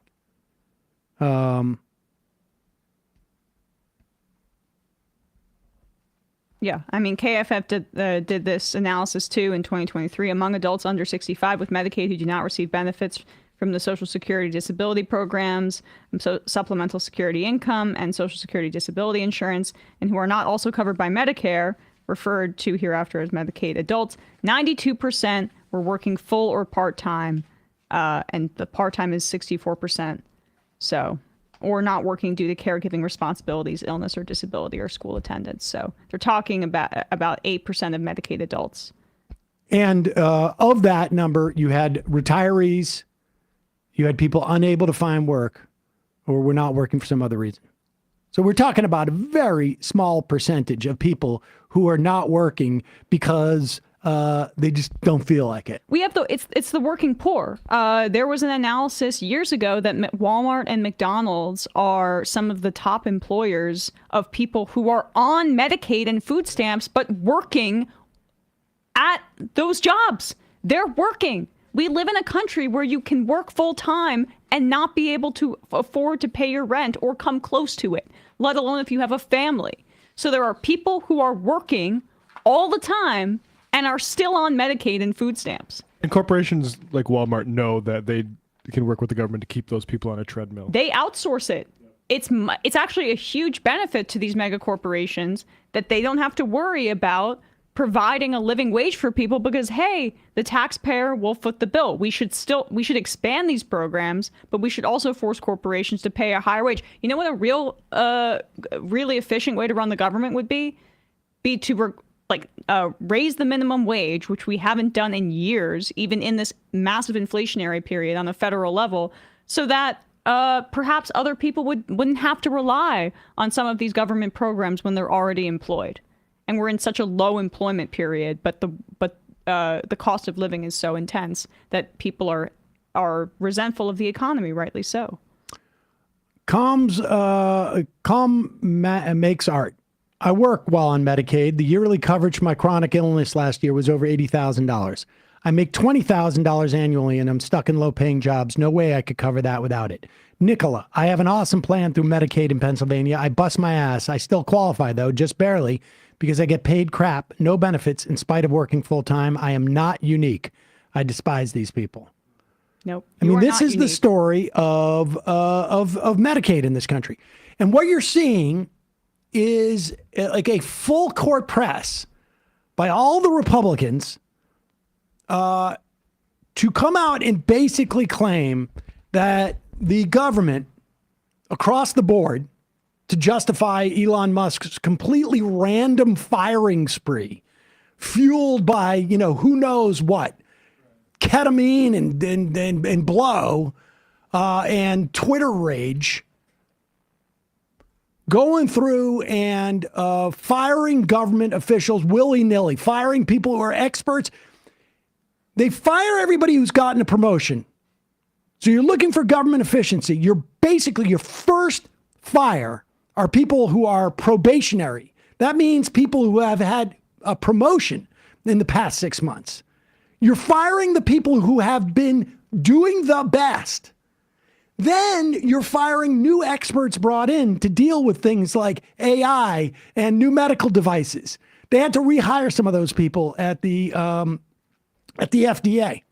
Yeah, I mean, KFF did this analysis too in 2023. Among adults under 65 with Medicaid who do not receive benefits from the Social Security disability programs, supplemental security income, and Social Security disability insurance, and who are not also covered by Medicare, referred to hereafter as Medicaid adults, 92% were working full or part-time, and the part-time is 64%. So, or not working due to caregiving responsibilities, illness or disability, or school attendance. So they're talking about 8% of Medicaid adults. And of that number, you had retirees, you had people unable to find work, or were not working for some other reason. So we're talking about a very small percentage of people who are not working because they just don't feel like it. We have it's the working poor. There was an analysis years ago that Walmart and McDonald's are some of the top employers of people who are on Medicaid and food stamps, but working at those jobs. They're working. We live in a country where you can work full time and not be able to afford to pay your rent or come close to it, let alone if you have a family. So there are people who are working all the time and are still on Medicaid and food stamps. And corporations like Walmart know that they can work with the government to keep those people on a treadmill. They outsource it. It's actually a huge benefit to these mega corporations that they don't have to worry about providing a living wage for people because, hey, the taxpayer will foot the bill. We should expand these programs, but we should also force corporations to pay a higher wage. You know what a really efficient way to run the government would be to raise the minimum wage, which we haven't done in years, even in this massive inflationary period on the federal level, so that perhaps other people wouldn't have to rely on some of these government programs when they're already employed. And we're in such a low employment period, but the cost of living is so intense that people are resentful of the economy, rightly so. Calm makes art. I work while on Medicaid. The yearly coverage for my chronic illness last year was over $80,000. I make $20,000 annually, and I'm stuck in low-paying jobs. No way I could cover that without it. Nicola, I have an awesome plan through Medicaid in Pennsylvania. I bust my ass. I still qualify, though, just barely, because I get paid crap, no benefits, in spite of working full-time. I am not unique. I despise these people. Nope. I mean, this is the story of Medicaid in this country. And what you're seeing is like a full court press by all the Republicans to come out and basically claim that the government across the board, to justify Elon Musk's completely random firing spree, fueled by, who knows what, ketamine and blow and Twitter rage, going through and firing government officials willy-nilly, firing people who are experts. They fire everybody who's gotten a promotion. So you're looking for government efficiency. Your first fire are people who are probationary. That means people who have had a promotion in the past 6 months. You're firing the people who have been doing the best. Then you're firing new experts brought in to deal with things like AI and new medical devices. They had to rehire some of those people at the FDA.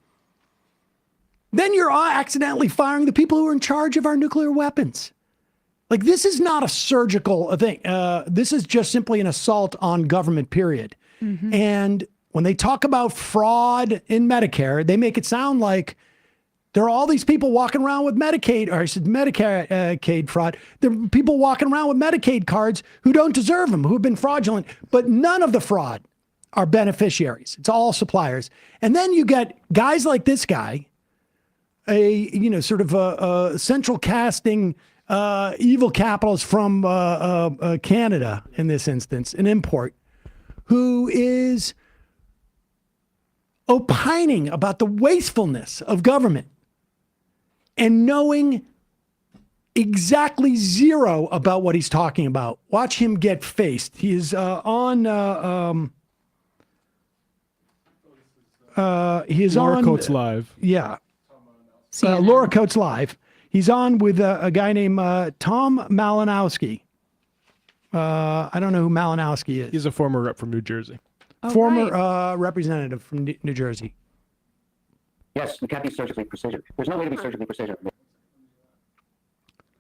Then you're accidentally firing the people who are in charge of our nuclear weapons. Like, this is not a surgical thing. This is just simply an assault on government, period. Mm-hmm. And when they talk about fraud in Medicare, they make it sound like there are all these people walking around with Medicaid fraud. There are people walking around with Medicaid cards who don't deserve them, who have been fraudulent, but none of the fraud are beneficiaries. It's all suppliers. And then you get guys like this guy sort of a central casting evil capitalist from Canada in this instance, an import, who is opining about the wastefulness of government and knowing exactly zero about what he's talking about. Watch him get faced. He is on. He is Laura on Coates Live. Yeah, Laura Coates Live. He's on with a guy named Tom Malinowski. I don't know who Malinowski is. He's a former rep from New Jersey. Former representative from New Jersey. Yes, you can't be surgically precision. There's no way to be surgically precision.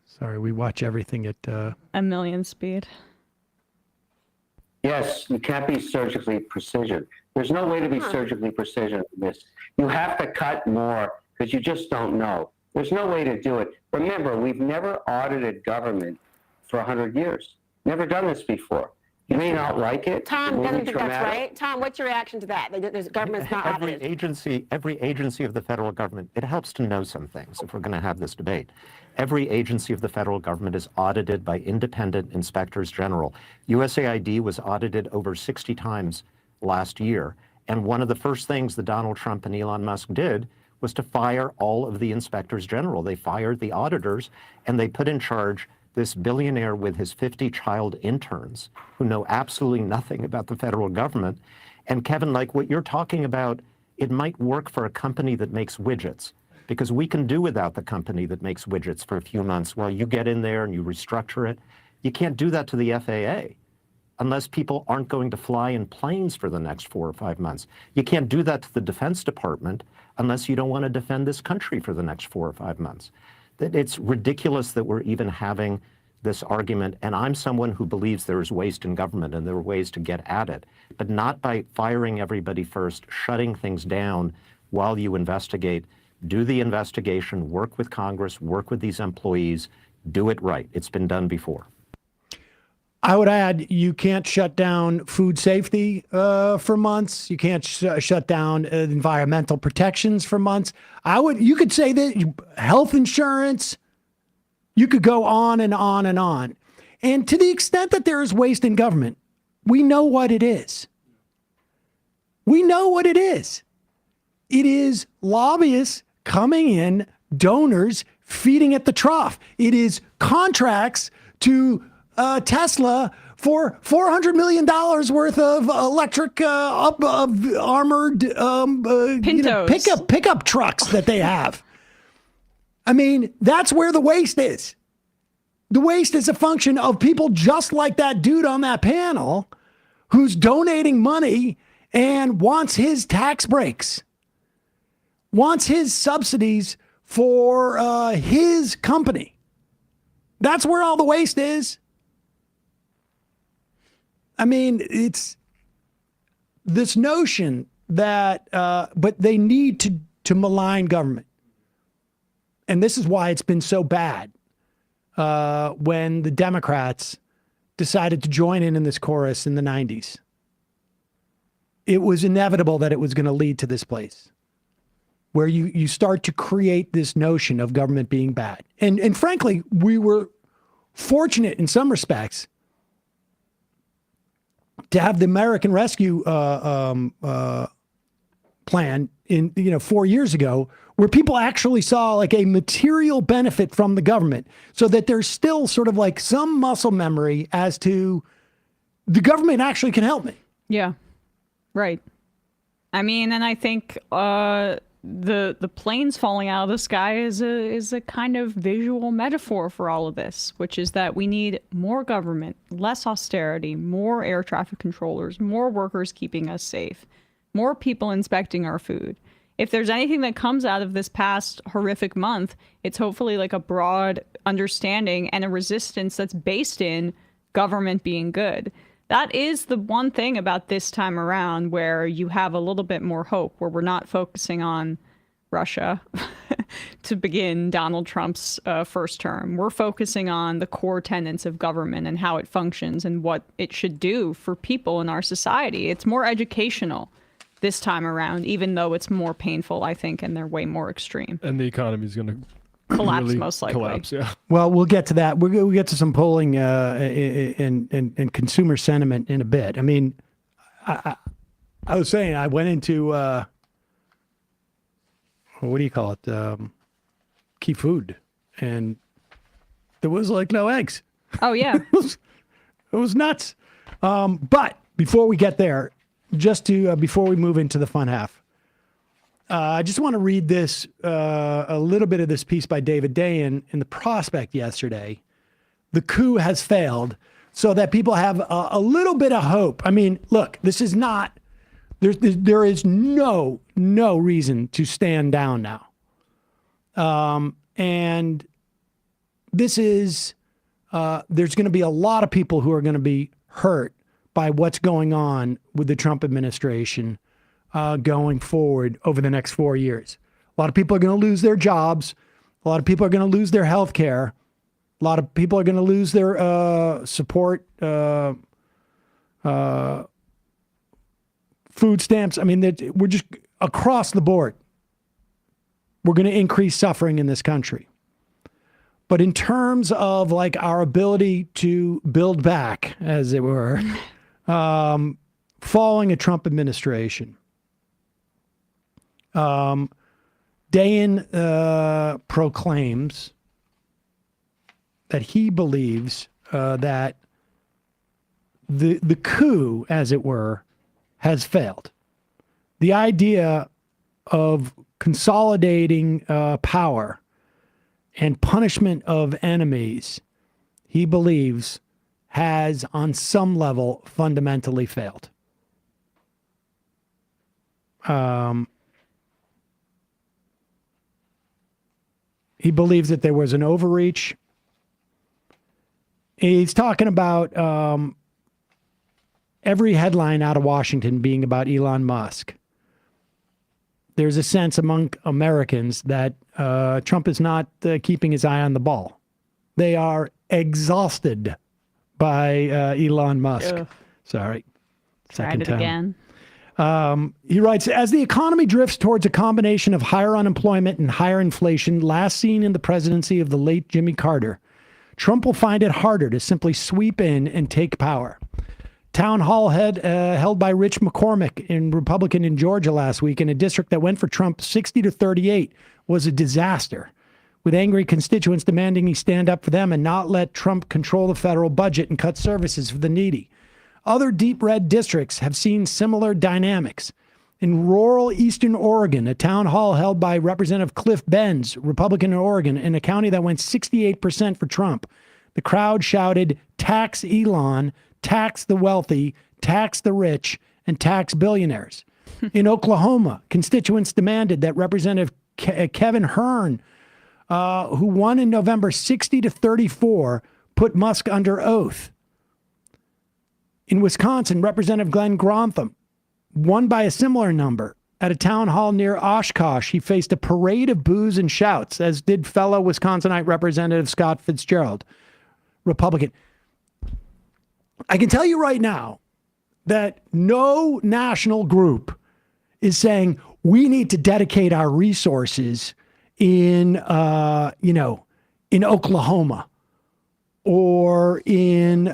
Sorry, we watch everything at a million speed. Yes, you can't be surgically precision. There's no way to be surgically precision in this. You have to cut more because you just don't know. There's no way to do it. Remember, we've never audited government for 100 years. Never done this before. You may not like it. Tom It may doesn't be think that's traumatic. right. Tom, what's your reaction to that? The government's not Every audited. every agency of the federal government, it helps to know some things if we're going to have this debate. Every agency of the federal government is audited by independent inspectors general. USAID was audited over 60 times last year. And one of the first things that Donald Trump and Elon Musk did was to fire all of the inspectors general. They fired the auditors and they put in charge this billionaire with his 50 child interns who know absolutely nothing about the federal government. And Kevin, like what you're talking about, it might work for a company that makes widgets, because we can do without the company that makes widgets for a few months while you get in there and you restructure it. You can't do that to the FAA unless people aren't going to fly in planes for the next 4 or 5 months. You can't do that to the Defense Department unless you don't want to defend this country for the next 4 or 5 months. It's ridiculous that we're even having this argument. And I'm someone who believes there is waste in government and there are ways to get at it, but not by firing everybody first, shutting things down while you investigate. Do the investigation, work with Congress, work with these employees, do it right. It's been done before. I would add, you can't shut down food safety for months. You can't shut down environmental protections for months. You could say that health insurance, you could go on and on and on. And to the extent that there is waste in government, we know what it is. We know what it is. It is lobbyists coming in, donors feeding at the trough. It is contracts to Tesla for $400 million worth of electric armored pickup trucks that they have. I mean, that's where the waste is. The waste is a function of people just like that dude on that panel who's donating money and wants his tax breaks, wants his subsidies for his company. That's where all the waste is. I mean, it's this notion that, but they need to malign government. And this is why it's been so bad when the Democrats decided to join in this chorus in the 90s. It was inevitable that it was going to lead to this place where you start to create this notion of government being bad. And frankly, we were fortunate in some respects to have the American Rescue Plan in 4 years ago, where people actually saw like a material benefit from the government, so that there's still sort of like some muscle memory as to the government actually can help me. Yeah, right. I mean, and I think the planes falling out of the sky is a kind of visual metaphor for all of this, which is that we need more government, less austerity, more air traffic controllers, more workers keeping us safe, more people inspecting our food. If there's anything that comes out of this past horrific month, it's hopefully like a broad understanding and a resistance that's based in government being good. That is the one thing about this time around where you have a little bit more hope, where we're not focusing on Russia to begin Donald Trump's first term. We're focusing on the core tenets of government and how it functions and what it should do for people in our society. It's more educational this time around, even though it's more painful, I think, and they're way more extreme. And the economy is going to Collapse, really most likely. Collapse, yeah. Well, we'll get to that. We'll get to some polling and consumer sentiment in a bit. I mean, I was saying I went into what do you call it? Key Food, and there was like no eggs. Oh yeah, it was nuts. But before we get there, just to before we move into the fun half. I just want to read this, a little bit of this piece by David Dayen in the Prospect yesterday. The coup has failed, so that people have a little bit of hope. I mean, look, this is not, there is no reason to stand down now. And this is, there's going to be a lot of people who are going to be hurt by what's going on with the Trump administration going forward over the next 4 years. A lot of people are going to lose their jobs. A lot of people are going to lose their health care. A lot of people are going to lose their support, food stamps. I mean, we're just across the board. We're going to increase suffering in this country. But in terms of like our ability to build back, as it were, following a Trump administration, Dayen proclaims that he believes that the coup, as it were, has failed. The idea of consolidating power and punishment of enemies, he believes, has on some level fundamentally failed. He believes that there was an overreach. He's talking about every headline out of Washington being about Elon Musk. There's a sense among Americans that Trump is not keeping his eye on the ball. They are exhausted by Elon Musk. Ugh. Sorry. Tried it again. He writes, as the economy drifts towards a combination of higher unemployment and higher inflation, last seen in the presidency of the late Jimmy Carter, Trump will find it harder to simply sweep in and take power. Town hall held by Rich McCormick, Republican in Georgia last week, in a district that went for Trump 60-38, was a disaster, with angry constituents demanding he stand up for them and not let Trump control the federal budget and cut services for the needy. Other deep red districts have seen similar dynamics. In rural eastern Oregon, a town hall held by Representative Cliff Benz, Republican in Oregon, in a county that went 68% for Trump, the crowd shouted, "Tax Elon, tax the wealthy, tax the rich, and tax billionaires." In Oklahoma, constituents demanded that Representative Kevin Hern, who won in November 60-34, put Musk under oath. In Wisconsin, Representative Glenn Grantham won by a similar number. At a town hall near Oshkosh, he faced a parade of boos and shouts, as did fellow Wisconsinite Representative Scott Fitzgerald, Republican. I can tell you right now that no national group is saying we need to dedicate our resources in Oklahoma or in,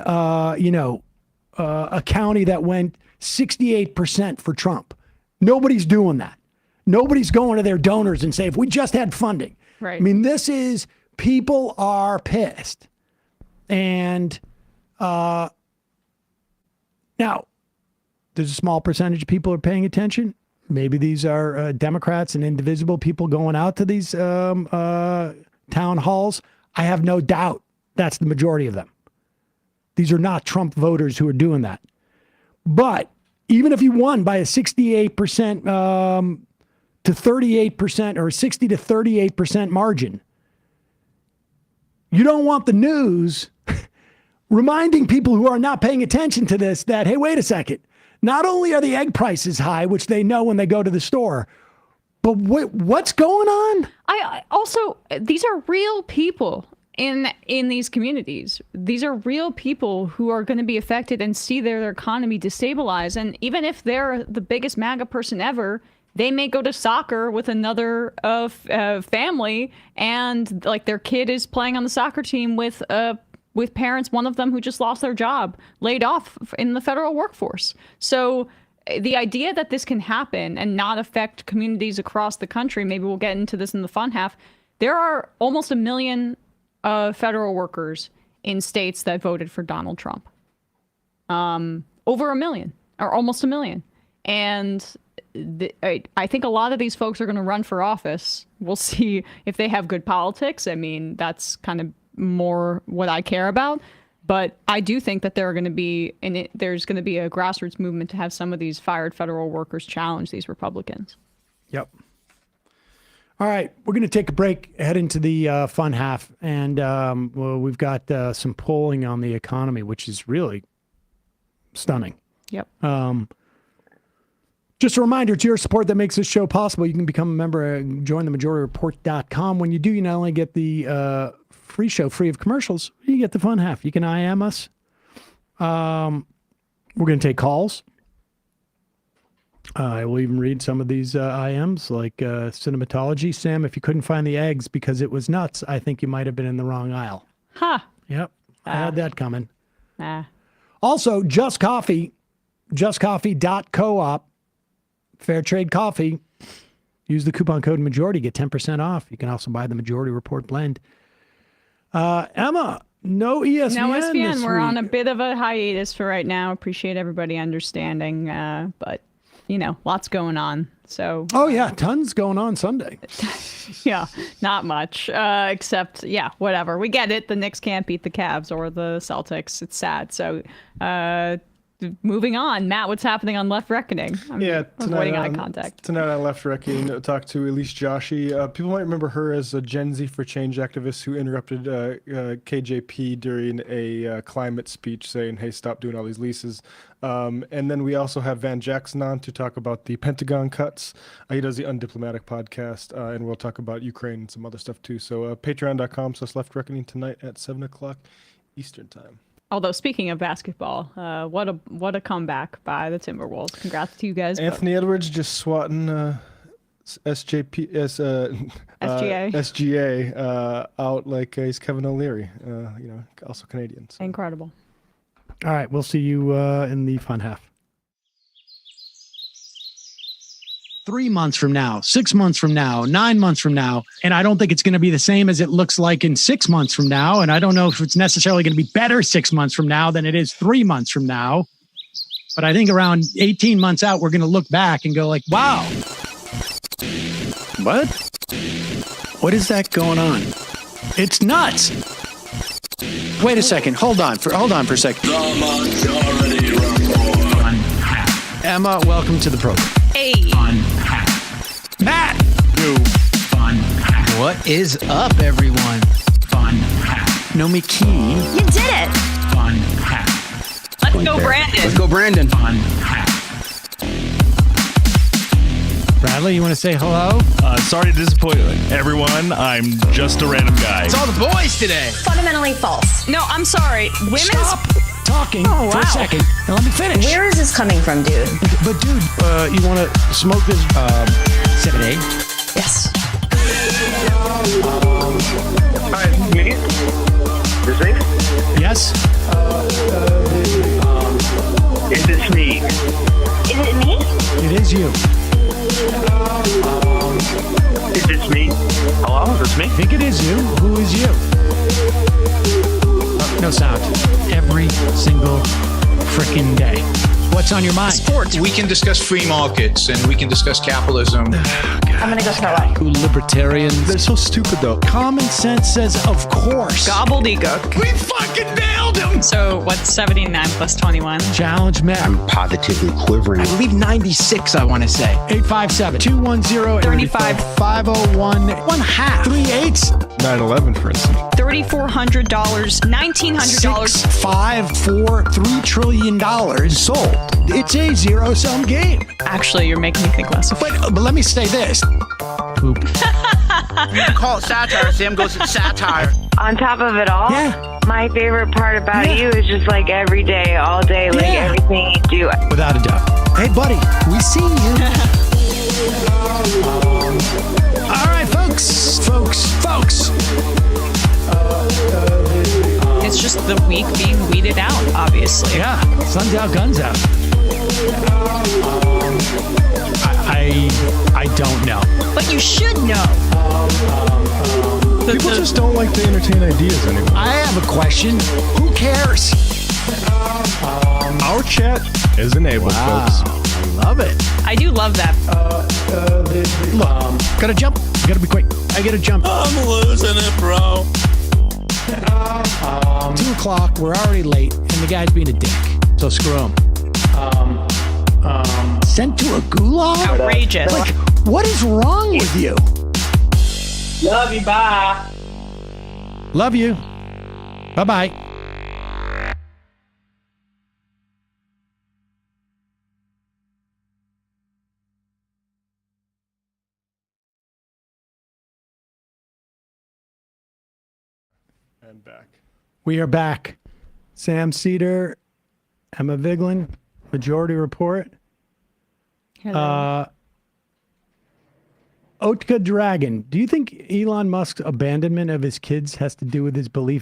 a county that went 68% for Trump. Nobody's doing that. Nobody's going to their donors and say, if we just had funding. Right. I mean, this is, people are pissed. And now, there's a small percentage of people who are paying attention. Maybe these are Democrats and indivisible people going out to these town halls. I have no doubt that's the majority of them. These are not Trump voters who are doing that. But even if you won by a 68% to 38% or 60 to 38% margin, you don't want the news reminding people who are not paying attention to this that, hey, wait a second. Not only are the egg prices high, which they know when they go to the store, but what's going on? I also, these are real people. in these communities. These are real people who are going to be affected and see their economy destabilize. And even if they're the biggest MAGA person ever, they may go to soccer with another family, and like their kid is playing on the soccer team with parents, one of them who just lost their job, laid off in the federal workforce. So the idea that this can happen and not affect communities across the country, maybe we'll get into this in the fun half. There are almost 1 million federal workers in states that voted for Donald Trump. Over 1 million, or almost 1 million. And I think a lot of these folks are going to run for office. We'll see if they have good politics. I mean, that's kind of more what I care about. But I do think that there's going to be a grassroots movement to have some of these fired federal workers challenge these Republicans. Yep. All right, we're going to take a break, head into the fun half, and we've got some polling on the economy, which is really stunning. Yep. Just a reminder, it's your support that makes this show possible. You can become a member, join themajorityreport.com. When you do, you not only get the free show free of commercials, you get the fun half. You can IM us. We're going to take calls. I will even read some of these IMs, like cinematology. Sam, if you couldn't find the eggs because it was nuts, I think you might have been in the wrong aisle. Huh. Yep. I had that coming. Nah. Also, Just Coffee, justcoffee.coop, fair trade coffee. Use the coupon code majority, get 10% off. You can also buy the Majority Report blend. Emma, no ESPN. No ESPN. This We're week. on a bit of a hiatus for right now. Appreciate everybody understanding. But, lots going on. So. Oh, yeah. Tons going on Sunday. Yeah, not much. Except, whatever. We get it. The Knicks can't beat the Cavs or the Celtics. It's sad. So, moving on. Matt, what's happening on Left Reckoning? I'm avoiding eye contact. Tonight on Left Reckoning, talk to Elise Joshi. People might remember her as a Gen Z for Change activist who interrupted KJP during a climate speech saying, hey, stop doing all these leases. And then we also have Van Jackson on to talk about the Pentagon cuts. He does the Undiplomatic podcast, and we'll talk about Ukraine and some other stuff too. So patreon.com/Left Reckoning tonight at 7 o'clock Eastern time. Although, speaking of basketball, what a comeback by the Timberwolves. Congrats to you guys. Anthony Edwards just swatting SGA out like he's Kevin O'Leary, also Canadian. So. Incredible. All right, we'll see you in the fun half. 3 months from now, 6 months from now, 9 months from now. And I don't think it's going to be the same as it looks like in 6 months from now. And I don't know if it's necessarily going to be better 6 months from now than it is 3 months from now. But I think around 18 months out, we're going to look back and go like, wow. What? What is that going on? It's nuts. Wait a second. Hold on for a second. The Majority Report. Emma, welcome to the program. Hey. Matt. What is up, everyone? Nomi Key. You did it. Let's go, Brandon. Let's go, Brandon. Bradley, you want to say hello? Sorry to disappoint everyone. I'm just a random guy. It's all the boys today. Fundamentally false. No, I'm sorry. Women's. Stop talking for a second and let me finish. Where is this coming from, dude? But dude, you want to smoke this 7A? Yes. Hi, me? This me? Yes. Is this me? Is it me? It is you. Is this me? Hello, is this me? I think it is you. Who is you? No sound. Every single frickin' day. What's on your mind? Sports. We can discuss free markets and we can discuss capitalism. I'm gonna go Starlight. Libertarians. They're so stupid, though. Common sense says, of course. Gobbledygook. We fucking nailed him. So what's 79 plus 21? Challenge Matt. I'm positively quivering. I believe 96, I want to say. 857-210-501. 1/2. 3/8. 9/11, for instance. $3,400, $1,900. 5, 4, $3 trillion sold. It's a zero-sum game. Actually, you're making me think less of it. But let me say this. Poop. You can call it satire. Sam goes, it's satire. On top of it all, my favorite part about you is just like every day, all day, like everything you do. Without a doubt. Hey, buddy, we see you. All right, folks. It's just the weak being weeded out, obviously. Yeah, sun's out, guns out. I don't know. But you should know. People just don't like to entertain ideas anymore. I have a question. Who cares? Our chat is enabled, folks. I love it. I do love that. Look, gotta jump. Gotta be quick. I gotta jump. I'm losing it, bro. 2 o'clock. We're already late, and the guy's being a dick. So screw him. Sent to a gulag? Outrageous. Like, what is wrong with you? Love you, bye. Love you. Bye-bye. And back. We are back. Sam Seder, Emma Vigeland, Majority Report. Hello. Otka Dragon, do you think Elon Musk's abandonment of his kids has to do with his belief